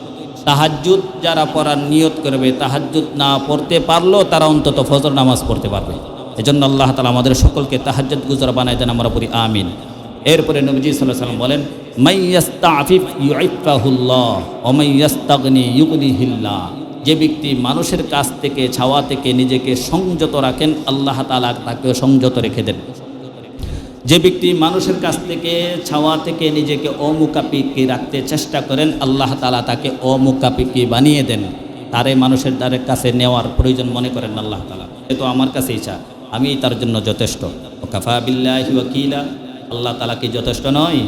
তাহাজ্জুদ যারা পড়ার নিয়ত করবে, তাহাজ্জুদ না পড়তে পারলেও তারা অন্তত ফজর নামাজ পড়তে পারবে। এজন্য আল্লাহ তাআলা আমাদের সকলকে তাহাজ্জুদ গুজার বানায় দেন, আমরা পড়ি আমিন। এরপরে নবীজি সাল্লাল্লাহু আলাইহি ওয়াসাল্লাম বলেন, মাইয়াস্তাফিফ ইউইফাহুল্লাহ ওয়া মাইয়াস্তাগনি ইউগনিহিল্লাহ। যে ব্যক্তি মানুষের কাছ থেকে, ছাওয়া থেকে নিজেকে সংযত রাখেন, আল্লাহ তাআলা তাকে সংযত রেখে দেন। যে ব্যক্তি মানুষের কাছ থেকে, ছাওয়া থেকে নিজেকে অমুখাপেক্ষী রাখতে চেষ্টা করেন, আল্লাহ তাআলা তাকে অমুখাপেক্ষী বানিয়ে দেন। তারে মানুষের দ্বারের কাছে নেওয়ার প্রয়োজন মনে করেন আল্লাহ তাআলা, এ তো আমার কাছে ইচ্ছা, আমি তার জন্য যথেষ্ট। কাফা বিল্লাহি ওয়াকিলা। আল্লাহ তাআলা কি যথেষ্ট নয়?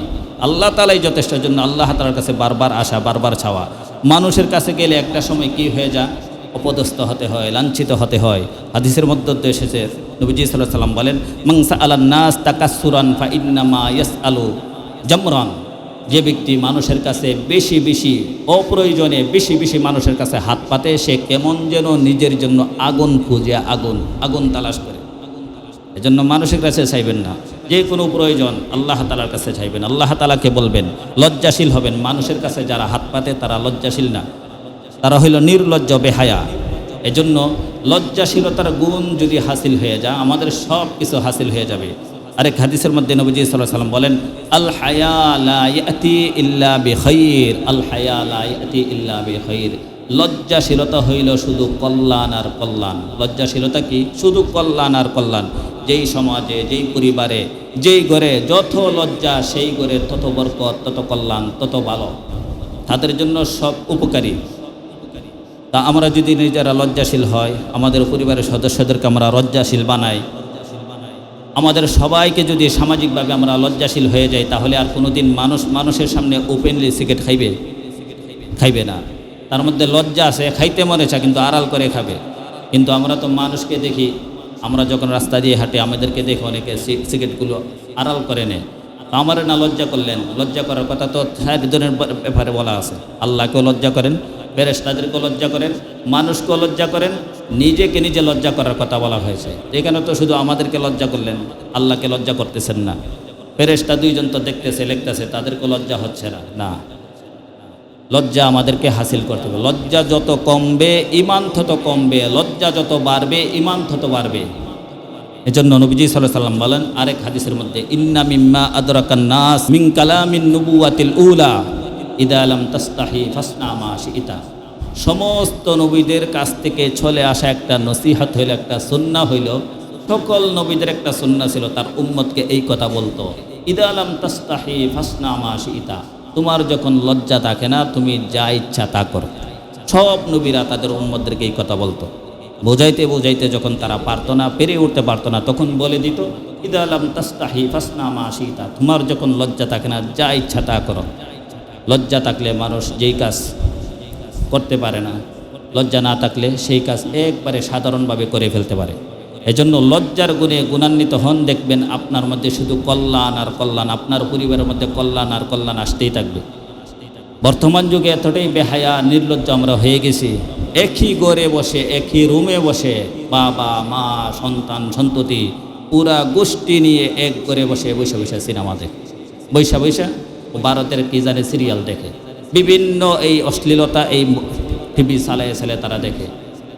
আল্লাহ তাআলাই যথেষ্ট। জন্য আল্লাহ তাআলার কাছে বারবার আসা, বারবার চাওয়া। মানুষের কাছে গেলে একটা সময় কি হয়ে যায়? অপদস্থ হতে হয়, লাঞ্ছিত হতে হয়। হাদিসের মধ্যে এসেছে, নবীজি সাল্লাল্লাহু আলাইহি ওয়াসাল্লাম বলেন, মান সাআলান নাস তাকাসসুরান ফা ইন্নামা ইয়াসআলু জামরান। যে ব্যক্তি মানুষের কাছে বেশি বেশি অপ্রয়োজনে বেশি বেশি মানুষের কাছে হাত পাতে, সে কেমন যেন নিজের জন্য আগুন খুঁজে আগুন তালাশ করে। এজন্য মানুষের কাছে চাইবেন না, যে কোনো প্রয়োজন আল্লাহ তাআলার কাছে চাইবেন। আল্লাহ তাআলাকে বলবেন, লজ্জাশীল হবেন। মানুষের কাছে যারা হাত পাতে তারা লজ্জাশীল না, তারা হইল নির্লজ্জ, বেহায়া। এজন্য লজ্জাশীলতার গুণ যদি হাসিল হয়ে যায় আমাদের সব কিছু হাসিল হয়ে যাবে। আরেক হাদিসের মধ্যে নবীজি সাল্লাল্লাহু আলাইহি ওয়াসাল্লাম বলেন, আল হায়া লা ইয়াতি ইল্লা বিখাইর, আল হায়া লা ইয়াতি ইল্লা বিখাইর। লজ্জাশীলতা হইল শুধু কল্যাণ আর কল্যাণ। লজ্জাশীলতা কি? শুধু কল্যাণ আর কল্যাণ। যেই সমাজে, যেই পরিবারে, যেই ঘরে যত লজ্জা, সেই ঘরে তত বরকত, তত কল্যাণ, তত ভালো, তাদের জন্য সব উপকারী। তা আমরা যদি নিজেরা লজ্জাশীল হয়, আমাদের পরিবারের সদস্যদেরকে আমরা লজ্জাশীল বানাই, আমাদের সবাইকে যদি সামাজিকভাবে আমরা লজ্জাশীল হয়ে যাই, তাহলে আর কোনোদিন মানুষের সামনে ওপেনলি সিগারেট খাইবে না। তার মধ্যে লজ্জা আছে, খাইতে মনে চায় কিন্তু আড়াল করে খাবে। কিন্তু আমরা তো মানুষকে দেখি, আমরা যখন রাস্তা দিয়ে হাঁটি আমাদেরকে দেখে অনেকে সিগারেটগুলো আড়াল করে নেয়। তো আমার না লজ্জা করলেন? লজ্জা করার কথা তো চারজনের ব্যাপারে বলা আছে। আল্লাহকেও লজ্জা করেন, ফেরেশতাদেরকেও লজ্জা করেন, মানুষকেও লজ্জা করেন, নিজেকে নিজে লজ্জা করার কথা বলা হয়েছে। এখানে তো শুধু আমাদেরকে লজ্জা করলেন, আল্লাহকে লজ্জা করতেছেন না। ফেরেশতা দুইজন তো দেখতেছে, লিখতেছে, তাদেরকে লজ্জা হচ্ছে না। লজ্জা আমাদেরকে হাসিল করতে হবে। লজ্জা যত কমবে ঈমান তত কমবে, লজ্জা যত বাড়বে ঈমান তত বাড়বে। এজন্য নবীজি সাল্লাল্লাহু আলাইহি ওয়াসাল্লাম বলেন আরেক হাদিসের মধ্যে, ইন্না মিম্মা আদরাকান নাস মিন কালামিন নুবুওয়াতিল উলা ইদা লাম তাস্তাহি ফাসনা মা শিইতা। সমস্ত নবীদের কাছ থেকে চলে আসা একটা নসিহত হইল, একটা সুন্নাহ হইল। সকল নবীদের একটা সুন্নাহ ছিল, তার উম্মতকে এই কথা বলতো, ইদা লাম তাস্তাহি ফাসনা মা শিইতা। তোমার যখন লজ্জা থাকে না, তুমি যা ইচ্ছা তা করো। সব নবীরা তাদের উম্মতদেরকে এই কথা বলতো। বোঝাইতে বোঝাইতে যখন তারা পারতো না, পেরে উঠতে পারতো না, তখন বলে দিত, ইদা লাম তাস্তাহি ফাসনা মা শিইতা। তোমার যখন লজ্জা থাকে না, যা ইচ্ছা তা করো। লজ্জা থাকলে মানুষ যেই কাজ করতে পারে না, লজ্জা না থাকলে সেই কাজ একবারে সাধারণভাবে করে ফেলতে পারে। এজন্য লজ্জার গুণে গুণান্বিত হন, দেখবেন আপনার মধ্যে শুধু কল্যাণ আর কল্যাণ, আপনার পরিবারের মধ্যে কল্যাণ আর কল্যাণ আসতেই থাকবে। বর্তমান যুগে এতটাই বেহায়া নির্লজ্জ আমরা হয়ে গেছি, একই ঘরে বসে, একই রুমে বসে বাবা মা সন্তান সন্ততি পুরা গোষ্ঠী নিয়ে এক ঘরে বসে সিনেমা দেখে, বৈশা ভারতের কি জানে সিরিয়াল দেখে, বিভিন্ন এই অশ্লীলতা এই টিভি চালায় তারা দেখে।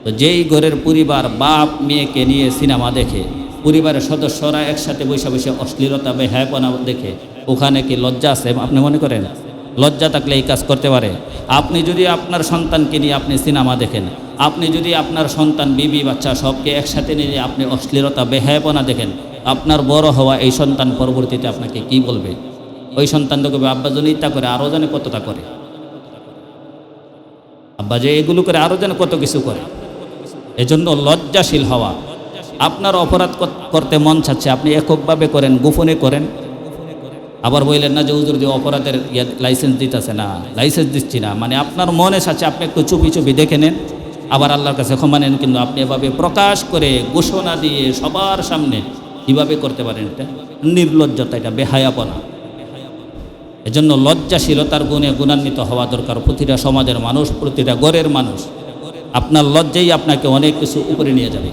তো যেই ঘরের পরিবার বাপ মেয়েকে নিয়ে সিনেমা দেখে, পরিবারের সদস্যরা একসাথে বসে অশ্লীলতা বেহায়াপনা দেখে, ওখানে কি লজ্জা আছে? আপনি মনে করেন লজ্জা থাকলে এই কাজ করতে পারে? আপনি যদি আপনার সন্তানকে নিয়ে আপনি সিনেমা দেখেন, আপনি যদি আপনার সন্তান বিবি বাচ্চা সবকে একসাথে নিয়ে আপনি অশ্লীলতা বেহায়াপনা দেখেন, আপনার বড় হওয়া এই সন্তান পরবর্তীতে আপনাকে কি বলবে? ওই সন্তান তো কবে আব্বা জন্য ইত্যা করে, আরও জানে কতটা করে, আব্বা যে এগুলো করে আরও যেন কত কিছু করে। এজন্য লজ্জাশীল হওয়া। আপনার অপরাধ করতে মন চাচ্ছে, আপনি এককভাবে করেন, গোপনে করেন। আবার বললেন না যে হুজুর যে অপরাধের লাইসেন্স দিতেছে না, লাইসেন্স দিচ্ছি না, মানে আপনার মনে চাচ্ছে আপনি একটু চুপি দেখে নেন, আবার আল্লাহর কাছে ক্ষমা নেন। কিন্তু আপনি এভাবে প্রকাশ করে ঘোষণা দিয়ে সবার সামনে কীভাবে করতে পারেন? এটা নির্লজ্জতা, এটা বেহায়াপনা। এজন্য লজ্জাশীলতার গুণে গুণান্বিত হওয়া দরকার প্রতিটা সমাজের মানুষ, প্রতিটা ঘরের মানুষ। আপনার লজ্জাই আপনাকে অনেক কিছু উপরে নিয়ে যাবে।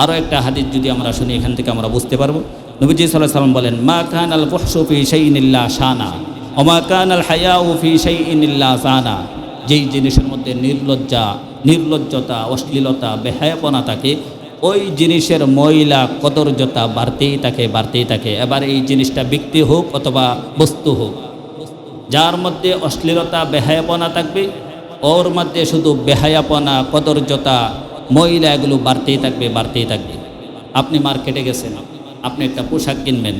আরও একটা হাদিস যদি আমরা শুনি, এখান থেকে আমরা বুঝতে পারবো। নবীজি সাল্লাল্লাহু আলাইহি ওয়াসাল্লাম বলেন, মা কানাল ফুহশু ফি শাইইন ইল্লা শানা ওয়া মা কানাল হায়াউ ফি শাইইন ইল্লা জানা। যেই জিনিসের মধ্যে নির্লজ্জতা, অশ্লীলতা, বেহায়াপনা থাকে, ওই জিনিসের ময়লা কদর্যতা বাড়তেই থাকে। এবার এই জিনিসটা ব্যক্তি হোক অথবা বস্তু হোক, যার মধ্যে অশ্লীলতা বেহায়াপনা থাকবে, ওর মধ্যে শুধু বেহায়াপনা কদর্যতা ময়লা এগুলো বাড়তেই থাকবে। আপনি মার্কেটে গেছেন, আপনি একটা পোশাক কিনবেন,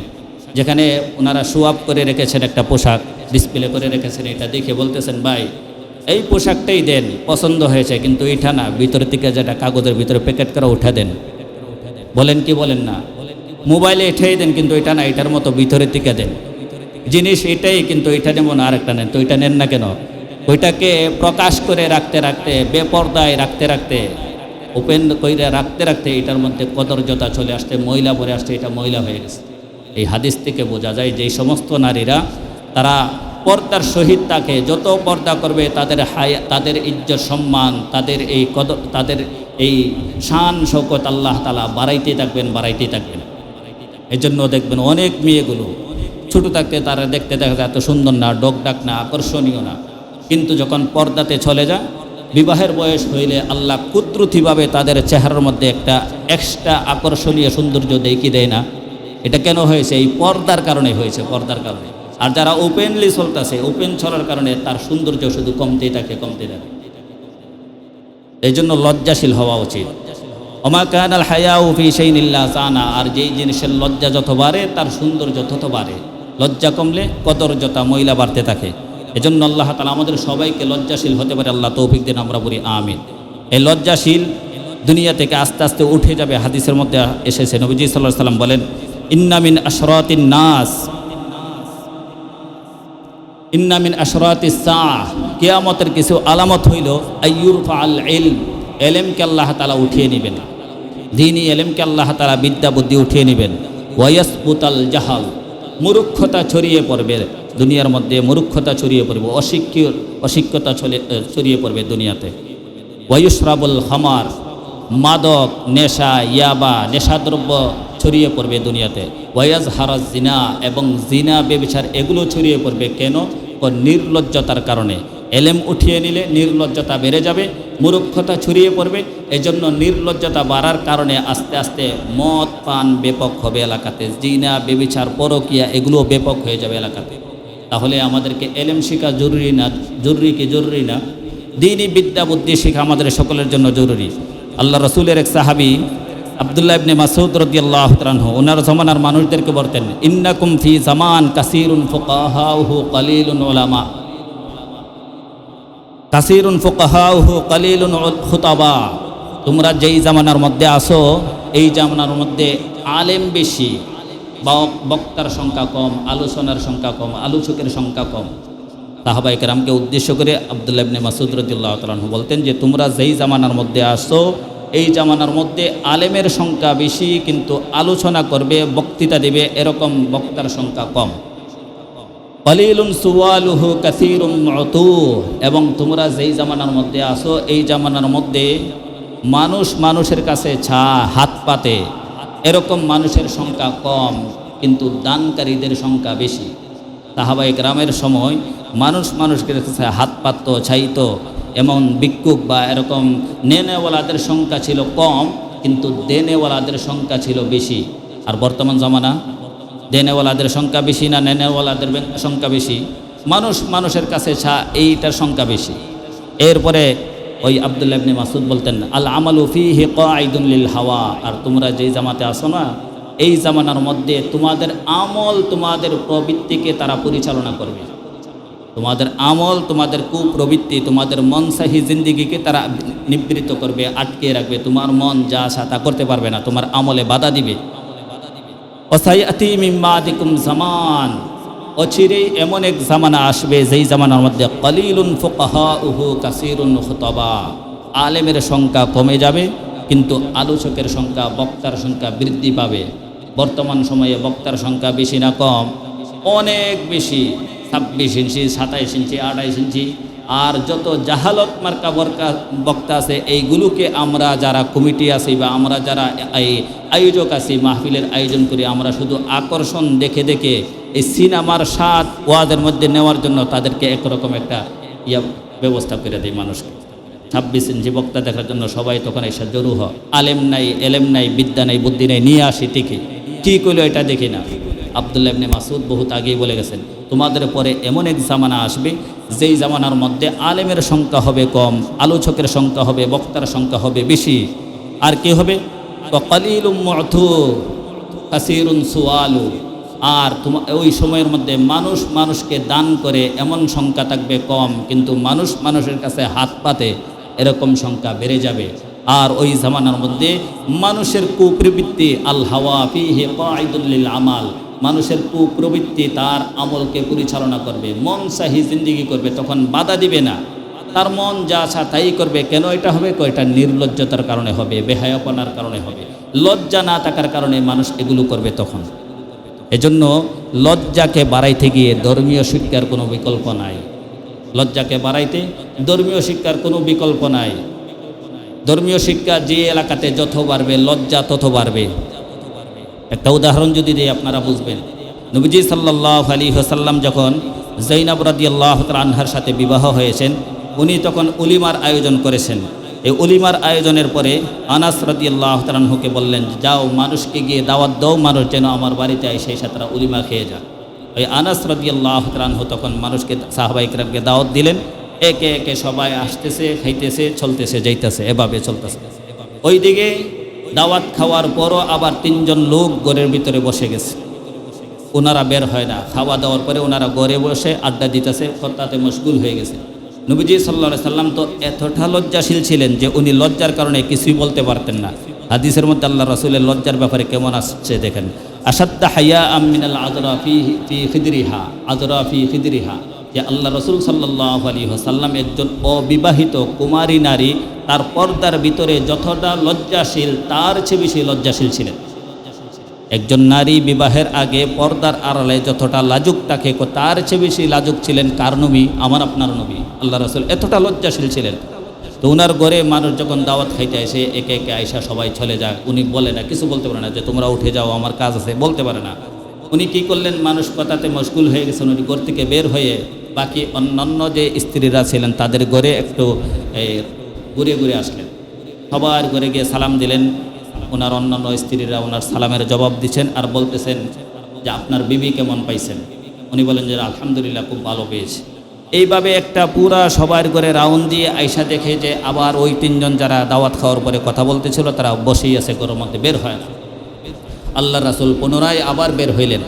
যেখানে ওনারা শো আপ করে রেখেছেন, একটা পোশাক ডিসপ্লে করে রেখেছেন, এটা দেখে বলতেছেন ভাই এই পোশাকটাই দেন, পছন্দ হয়েছে, কিন্তু এটা না, ভিতর থেকে যেটা কাগজের ভিতরে প্যাকেট করা উঠা দেন। বলেন কি বলেন না? মোবাইলে এটাই দেন, কিন্তু এটা না, এটার মতো ভিতরের থেকে দেন। জিনিস এটাই, কিন্তু এটা যেমন আরেকটা নেন, তো এটা নেন না কেন? ওইটাকে প্রকাশ করে রাখতে বেপর্দায় রাখতে ওপেন করে রাখতে এটার মধ্যে কদর্যতা চলে আসছে, ময়লা পরে আসছে, এটা ময়লা হয়ে গেছে। এই হাদিস থেকে বোঝা যায় যে সমস্ত নারীরা তারা পর্দার সহিত থাকে, যত পর্দা করবে তাদের ইজ্জত সম্মান, তাদের এই শান শৌকত আল্লাহ তাআলা বাড়াইতেই থাকবেন। এই জন্য দেখবেন অনেক মেয়েগুলো ছোট থাকতে তারা দেখতে দেখা যায় এত সুন্দর না, ডকডাক না, আকর্ষণীয় না, কিন্তু যখন পর্দাতে চলে যায় বিবাহের বয়স হইলে আল্লাহ কুদরতিভাবে তাদের চেহারার মধ্যে একটা এক্সট্রা আকর্ষণীয় সৌন্দর্য দেখিয়ে দেয় না? এটা কেন হয়েছে? এই পর্দার কারণে হয়েছে, পর্দার কারণে। আর যারা ওপেনলি চলতেছে, ওপেন চলার কারণে তার সৌন্দর্য শুধু কমতেই থাকে, কমতে থাকে। এই জন্য লজ্জাশীল হওয়া উচিত। ওমা কানাল হায়াউ ফি শাইইন ইল্লা জানা, আর যেই জিনিসের লজ্জা যত বাড়ে তার সৌন্দর্য তত বাড়ে। লজ্জা কমলে কদর্যতা, ময়লা বাড়তে থাকে। এজন্য আল্লাহ তাআলা আমাদের সবাইকে লজ্জাশীল হতে পারে আল্লাহ তৌফিক দিন, আমরা বলি আমিন। এই লজ্জাশীল দুনিয়া থেকে আস্তে আস্তে উঠে যাবে। হাদিসের মধ্যে এসেছে, নবীজি সাল্লাল্লাহু আলাইহি সাল্লাম বলেন, ইন্না মিন আশরাতিন নাস, ইন্না মিন আশরাতিস সাআহ, কিয়ামতের কিছু আলামত হইল আইয়ুরফা আল ইলম, এলেমকে আল্লাহ তাআলা উঠিয়ে নেবেন, দ্বীনি এলেমকে আল্লাহ তাআলা বিদ্যা বুদ্ধি উঠিয়ে নেবেন। ওয়ায়াসবুতাল জাহাল, মূর্খতা ছড়িয়ে পড়বে দুনিয়ার মধ্যে, মূর্খতা ছড়িয়ে পড়বে, অশিক্ষতা ছড়িয়ে পড়বে দুনিয়াতে। ওয়ায়ুশরাবুল খামার, মাদক, নেশা, ইয়াবা, নেশাদ্রব্য ছড়িয়ে পড়বে দুনিয়াতে। ওয়াজহারাজ জিনা, এবং জিনা, ব্যভিচার এগুলো ছড়িয়ে পড়বে। কেন? নির্লজ্জতার কারণে। এলেম উঠিয়ে নিলে নির্লজ্জতা বেড়ে যাবে, মূর্খতা ছড়িয়ে পড়বে। এজন্য নির্লজ্জতা বাড়ার কারণে আস্তে আস্তে মদ পান ব্যাপক হবে এলাকাতে, জিনা, ব্যভিচার, পরকিয়া এগুলো ব্যাপক হয়ে যাবে এলাকাতে। তাহলে আমাদেরকে এলেম শেখা জরুরি না? জরুরি কি জরুরি না? দ্বীনি বিদ্যা বুদ্ধি শেখা আমাদের সকলের জন্য জরুরি। আল্লাহ রসুলের এক সাহাবী আব্দুল্লাহ ইবনে মাসউদ রাদিয়াল্লাহু তাআলা আনহু, ওনার জমানার মানুষদেরকে বলতেন, ইন্নাকুম ফি জামান কাসীরুন ফুকাহাউহু কালীলুন উলামা, কাসীরুন ফুকাহাউহু কালীলুন খুতাবা। তোমরা যেই জামানার মধ্যে আসো, এই জামানার মধ্যে আলেম বেশি, বক্তার সংখ্যা কম, আলোচনার সংখ্যা কম, আলোচকের সংখ্যা কম। সাহাবায়ে কেরামকে উদ্দেশ্য করে আব্দুল্লাহ ইবনে মাসউদ রাদিয়াল্লাহু তাআলা আনহু বলতেন যে, তোমরা যেই জামানার মধ্যে আসো, এই জামানার মধ্যে আলেমের সংখ্যা বেশি, কিন্তু আলোচনা করবে, বক্তৃতা দেবে, এরকম বক্তার সংখ্যা কম। কলিলুন সুওয়ালুহু কাসীরুম মুতুহ, এবং তোমরা যেই জামানার মধ্যে আসো, এই জামানার মধ্যে মানুষ মানুষের কাছে হাত পাতে, এরকম মানুষের সংখ্যা কম, কিন্তু দানকারীদের সংখ্যা বেশি। সাহাবায়ে কেরামের সময় মানুষ মানুষের কাছে হাত পাতত, চাইতো, এমন ভিক্ষুক বা এরকম নেনেওয়ালাদের সংখ্যা ছিল কম, কিন্তু দেনেওয়ালাদের সংখ্যা ছিল বেশি। আর বর্তমান জামানা, দেনেওয়ালাদের সংখ্যা বেশি না নেনেওয়ালাদের সংখ্যা বেশি? মানুষ মানুষের কাছে এইটার সংখ্যা বেশি। এরপরে ওই আব্দুল্লাহ ইবনে মাসউদ বলতেন, আল আমালু ফীহি কাঈদুন লিল হাওয়া, আর তোমরা যেই জামাতে আসো না, এই জামানার মধ্যে তোমাদের আমল, তোমাদের প্রবৃত্তিকে তারা পরিচালনা করবে। তোমাদের আমল, তোমাদের কুপ্রবৃত্তি, তোমাদের মনসাহী জিন্দিগিকে তারা নিবৃত্ত করবে, আটকে রাখবে। তোমার মন যা আশা তা করতে পারবে না, তোমার আমলে বাধা দিবে। ওয়াসায়াতি মিন বাদিকুম জামান, অচিরেই এমন এক জামানা আসবে যেই জামানার মধ্যে কলিলুন ফুকাহাউহু কাসীরুন খুতাবা, আলেমের সংখ্যা কমে যাবে, কিন্তু আলোচকের সংখ্যা, বক্তার সংখ্যা বৃদ্ধি পাবে। বর্তমান সময়ে বক্তার সংখ্যা বেশি না কম? অনেক বেশি। 26 ইঞ্চি, 27 ইঞ্চি, 28 ইঞ্চি। আর যত জাহালত মার্কা বক্তা আছে, এইগুলোকে আমরা যারা কমিটি আছি বা আমরা যারা এই আয়োজক আছি, মাহফিলের আয়োজন করি, আমরা শুধু আকর্ষণ দেখে দেখে এই সিনেমার স্বাদ ওয়াজের মধ্যে নেওয়ার জন্য তাদেরকে একরকম একটা ব্যবস্থা করে দিই মানুষকে। 26 ইঞ্চি বক্তা দেখার জন্য সবাই তখন এসে জড়ো হয়। আলেম নাই, এলেম নাই, বিদ্যা নাই, বুদ্ধি নাই, নিয়ে আসি ঠিকই, কী করলো এটা দেখি না। আব্দুল্লাহ ইবনে মাসউদ বহুত আগেই বলে গেছেন, তোমাদের পরে এমন এক জামানা আসবে যেই জামানার মধ্যে আলেমের সংখ্যা হবে কম, আলোচকের সংখ্যা হবে, বক্তার সংখ্যা হবে বেশি। আর কি হবে? কালীলুম মুতুহ কাসীরুন সুওয়ালু, আর ওই সময়ের মধ্যে মানুষ মানুষকে দান করে এমন সংখ্যা থাকবে কম, কিন্তু মানুষ মানুষের কাছে হাত পাতে, এরকম সংখ্যা বেড়ে যাবে। আর ওই জামানার মধ্যে মানুষের কুপ্রবৃত্তি, আল হাওয়া ফীহি কাঈদুন লিল আমাল, মানুষের কুপ্রবৃত্তি তার আমলকে পরিচালনা করবে, মন চাহি জিন্দিগি করবে, তখন বাধা দিবে না, তার মন যা আশা তাই করবে। কেন এটা হবে? এটা নির্লজ্জতার কারণে হবে, বেহায়াপনার কারণে হবে, লজ্জা না থাকার কারণে মানুষ এগুলো করবে তখন। এজন্য লজ্জাকে বাড়াইতে গিয়ে ধর্মীয় শিক্ষার কোনো বিকল্প নাই। লজ্জাকে বাড়াইতে ধর্মীয় শিক্ষার কোনো বিকল্প নাই। ধর্মীয় শিক্ষা যে এলাকাতে যত বাড়বে, লজ্জা তত বাড়বে। একটা উদাহরণ যদি দিই আপনারা বুঝবেন। নবীজি সাল্লাল্লাহু আলাইহি ওয়াসাল্লাম যখন যায়েনব রাদিয়াল্লাহু তাআলা আনহার সাথে বিবাহ হয়েছেন, উনি তখন উলিমার আয়োজন করেছেন। এই উলিমার আয়োজনের পরে আনাস রাদিয়াল্লাহু তাআলা আনহুকে বললেন, যাও মানুষকে গিয়ে দাওয়াত দাও, মানুষ যেন আমার বাড়িতে এসে সাথে তারা উলিমা খেয়ে যায়। ওই আনাস রাদিয়াল্লাহু তাআলা আনহু তখন মানুষকে, সাহাবায়ে কেরামকে দাওয়াত দিলেন। একে একে সবাই আসতেছে, খাইতেছে, চলতেছে, যাইতেছে, এভাবে চলতেছে। ওইদিকে দাওয়াত খাওয়ার পরও আবার 3 জন লোক ঘরের ভিতরে বসে গেছে, ওনারা বের হয় না। খাওয়া দাওয়ার পরে ওনারা ঘরে বসে আড্ডা দিতেছে, তাতে মশগুল হয়ে গেছে। নবীজি সাল্লাল্লাহু আলাইহি সাল্লাম তো এতটা লজ্জাশীল ছিলেন যে উনি লজ্জার কারণে কিছুই বলতে পারতেন না। হাদিসের মধ্যে আল্লাহ রাসূলের লজ্জার ব্যাপারে কেমন আসছে দেখেন, আসাদ্দা হায়া মিনাল আযরা ফি খিদরিহা, আযরা ফি খিদরিহা, যে আল্লাহ রাসূল সাল্লাল্লাহু আলাইহি ওয়াসাল্লাম একজন অবিবাহিত কুমারী নারী, তার পর্দার ভিতরে যতটা লজ্জাশীল তার চেয়ে বেশি লজ্জাশীল ছিলেন। একজন নারী বিবাহের আগে পর্দার আড়ালে যতটা লাজুক থাকে, তার চেয়ে বেশি লাজুক ছিলেন কার নবী? আমার আপনার নবী আল্লাহ রাসূল এতটা লজ্জাশীল ছিলেন। তো ওনার ঘরে মানুষ যখন দাওয়াত খাইতে আসে, একে একে আয়সা সবাই চলে যায়, উনি বলে না, কিছু বলতে পারে না যে তোমরা উঠে যাও আমার কাজ আছে, বলতে পারে না। উনি কি করলেন, মানুষ কথাতে মশগুল হয়ে গেছেন, উনি ঘর থেকে বের হয়ে বাকি অন্যান্য যে স্ত্রীরা ছিলেন তাদের ঘরে একটু ঘুরে ঘুরে আসলেন। সবার ঘরে গিয়ে সালাম দিলেন। ওনার অন্যান্য স্ত্রীরা ওনার সালামের জবাব দিচ্ছেন আর বলতেছেন যে আপনার বিবি কেমন পাইছেন? উনি বলেন যে আলহামদুলিল্লাহ খুব ভালো পেয়েছে। এইভাবে একটা পুরা সবার ঘরে রাউন্ড দিয়ে আয়সা দেখে যে আবার ওই 3 জন যারা দাওয়াত খাওয়ার পরে কথা বলতেছিল তারা বসেই আছে, ঘরের মধ্যে বের হয় না। আল্লাহ রাসূল পুনরায় আবার বের হইলেন,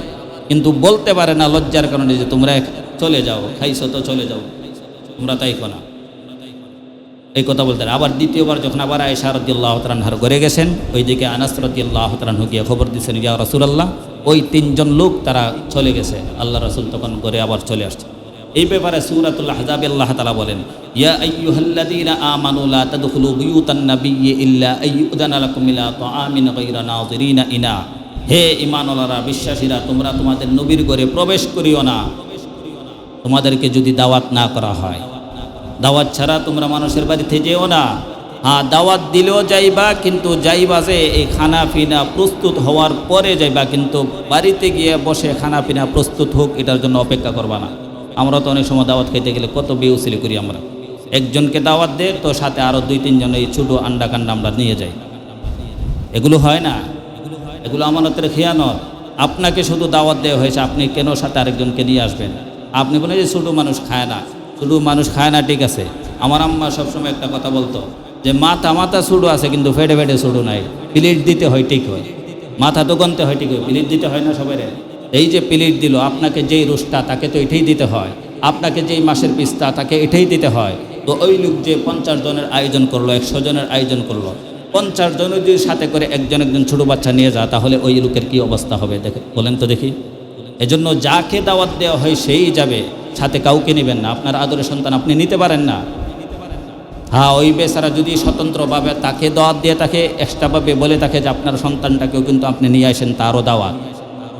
কিন্তু বলতে পারে না লজ্জার কারণে যে তোমরা চলে যাও, খাইছো তো চলে যাও, তোমরা তাই না, এই কথা বলতে। আবার দ্বিতীয়বার যখন আবার আয়েশা রাদিয়াল্লাহু তাআলা আনহার ঘরে গেছেন, ওইদিকে আনাস রাদিয়াল্লাহু তাআলা আনহু গিয়ে খবর দিয়েছেন, ইয়া রাসূলুল্লাহ ওই 3 জন লোক তারা চলে গেছে। আল্লাহ রাসূল তখন ঘরে আবার চলে আসছে। এই ব্যাপারে সূরাতুল আহজাবে আল্লাহ তাআলা বলেন, ইয়া আইয়ুহাল্লাযীনা আমানু লা তাদখুলু বুয়ুতান নাবিয়্যি ইল্লা আইয়ুদানা লাকুম ইলা তাআমিন গায়রা নাযিরিনা ইনা, হে ঈমানওয়ালারা, বিশ্বাসীরা, তোমরা তোমাদের নবীর ঘরে প্রবেশ করিও না তোমাদেরকে যদি দাওয়াত না করা হয়। দাওয়াত ছাড়া তোমরা মানুষের বাড়িতে যেও না। হ্যাঁ, দাওয়াত দিলেও যাইবা, কিন্তু যাইবা যে এই খানা পিনা প্রস্তুত হওয়ার পরে যাইবা, কিন্তু বাড়িতে গিয়ে বসে খানা পিনা প্রস্তুত হোক এটার জন্য অপেক্ষা করবা না। আমরা তো অনেক সময় দাওয়াত খেতে গেলে কত বেউসিলি করি, আমরা একজনকে দাওয়াত দেয় তো সাথে আরও 2-3 জন এই ছোটো আন্ডা কান্ডা আমরা নিয়ে যাই। এগুলো হয় না, এগুলো আমানতের খেয়ানত। আপনাকে শুধু দাওয়াত দেওয়া হয়েছে, আপনি কেন সাথে আরেকজনকে নিয়ে আসবেন? আপনি বলেন যে ছোটো মানুষ খায় না, ছোটো মানুষ খায় না, ঠিক আছে। আমার আম্মা সবসময় একটা কথা বলতো যে মাথা ছোটো আছে কিন্তু ফেটে ফেটে ছোটো নাই, প্লেট দিতে হয় ঠিক হয়, মাথা তো গনতে হয় ঠিক হয়, প্লেট দিতে হয় না সবাই। এই যে প্লেট দিল, আপনাকে যেই রোস্টটা তাকে তো এটাই দিতে হয়, আপনাকে যেই মাসের পিস্তা তাকে এটাই দিতে হয়। তো ওই লোক যে 50 জনের আয়োজন করলো, 100 জনের আয়োজন করলো, 50 জনের যদি সাথে করে একজন ছোটো বাচ্চা নিয়ে যায়, তাহলে ওই লোকের কি অবস্থা হবে দেখে বলেন তো দেখি। এজন্য যাকে দাওয়াত দেওয়া হয় সেই যাবে, সাথে কাউকে নেবেন না। আপনার আদরের সন্তান আপনি নিতে পারেন না। হ্যাঁ, ওই বেচারা যদি স্বতন্ত্রভাবে তাকে দাওয়াত দিয়ে তাকে এক্সট্রাভাবে বলে তাকে যে আপনার সন্তানটাকেও কিন্তু আপনি নিয়ে আসেন, তারও দাওয়াত,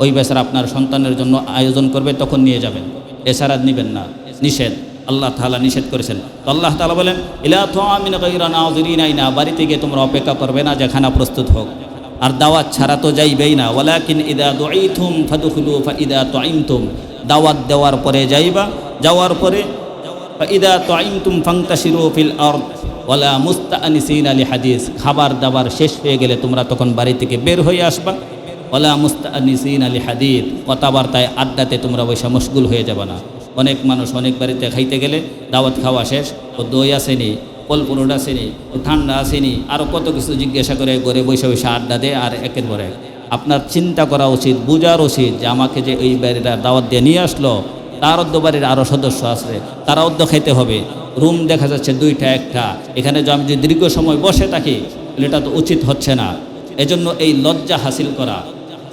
ওই বেচারা আপনার সন্তানের জন্য আয়োজন করবে, তখন নিয়ে যাবেন, এছাড়া নেবেন না, নিষেধ। আল্লাহ তাআলা নিষেধ করেছেন। তো আল্লাহ তাআলা বলেন, ইলা তাআমিন গায়রা নাযিরিনা ইনা, বাড়িতে গিয়ে তোমরা অপেক্ষা করবে না যে খানা প্রস্তুত হোক। আর দাওয়াত ছাড়া তো যাইবেই না। ওয়ালাকিন ইদা দুঈতুম ফাদখুলু ফাইদা তুঈমতুম, দাওয়াত দেওয়ার পরে যাইবা, যাওয়ার পরে ফাইদা তুঈমতুম ফান্তাশিরু ফিল আরদ ওয়ালা মুস্তাআনিসিনা লিহাদিস, খাবার দাবার শেষ হয়ে গেলে তোমরা তখন বাড়ি থেকে বের হয়ে আসবা। ওয়ালা মুস্তাআনিসিনা লিহাদিস, কথাবার্তায় আড্ডাতে তোমরা বসে মশগুল হয়ে যাবে না। অনেক মানুষ অনেক বাড়িতে খাইতে গেলে দাওয়াত খাওয়া শেষ, ও দই আসেনি, ফলফুলটা আসেনি, ও ঠান্ডা আসেনি, আরও কত কিছু জিজ্ঞাসা করে ঘরে বসে বসে আড্ডা দেয়। আর একের পর এক আপনার চিন্তা করা উচিত, বোঝার উচিত যে আমাকে যে এই বাড়িটা দাওয়াত দিয়ে নিয়ে আসলো, তার অর্ধ বাড়ির আরও সদস্য আছে, তারা অর্ধ খাইতে হবে। রুম দেখা যাচ্ছে 2টা 1টা, এখানে যে আমি যদি দীর্ঘ সময় বসে থাকি এটা তো উচিত হচ্ছে না। এজন্য এই লজ্জা হাসিল করা।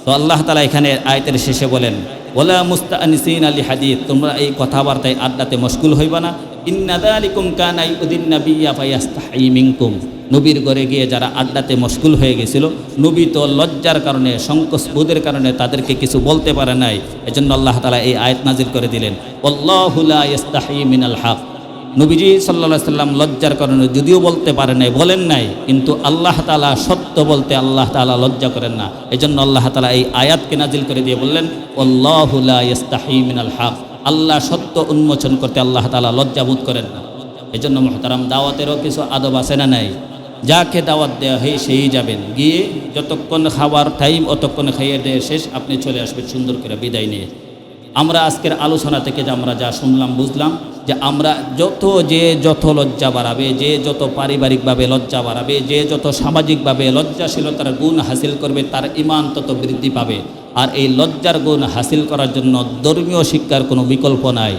তো আল্লাহ তাআলা এখানে আয়াতের শেষে বলেন, ওয়ালা মুস্তাআনিসিনা লিহাদিস, তোমরা এই কথাবার্তায় আড্ডাতে মশগুল হইবা না। ইন্না যালিকুম কানা ইউদিন নাবিয়্যা ফায়াস্তাহি মিনকুম, নবীর ঘরে গিয়ে যারা আড্ডাতে মশগুল হয়ে গেছিল, নবী তো লজ্জার কারণে, সংকোচ বোধের কারণে তাদেরকে কিছু বলতে পারে নাই। এজন্য আল্লাহ তাআলা এই আয়াত নাজিল করে দিলেন, আল্লাহু লা ইস্তাহি মিনাল হক। নবীজি সাল্লাল্লাহু আলাইহি সাল্লাম লজ্জার কারণে যদিও বলতে পারে নাই, বলেন নাই, কিন্তু আল্লাহ তাআলা সত্য বলতে আল্লাহ তাআলা লজ্জা করেন না। এজন্য আল্লাহ তাআলা এই আয়াতকে নাজিল করে দিয়ে বললেন, আল্লাহু লা ইস্তাহি মিনাল হক, আল্লাহ সত্য উন্মোচন করতে আল্লাহ তাআলা লজ্জা বোধ করেন না। এজন্য মুহতারাম দাওয়াতেরও কিছু আদব আছে না নাই? যাকে দাওয়াত দেওয়া হয় সেই যাবেন, গিয়ে যতক্ষণ খাবার টাইম অতক্ষণ খাইয়ে দিয়ে শেষ আপনি চলে আসবেন সুন্দর করে বিদায় নিয়ে। আমরা আজকের আলোচনা থেকে যে আমরা যা শুনলাম বুঝলাম যে আমরা যত লজ্জা বাড়াবে, যে যত পারিবারিকভাবে লজ্জা বাড়াবে, যে যত সামাজিকভাবে লজ্জাশীলতার গুণ হাসিল করবে তার ঈমান তত বৃদ্ধি পাবে। আর এই লজ্জার গুণ হাসিল করার জন্য ধর্মীয় শিক্ষার কোনো বিকল্প নাই।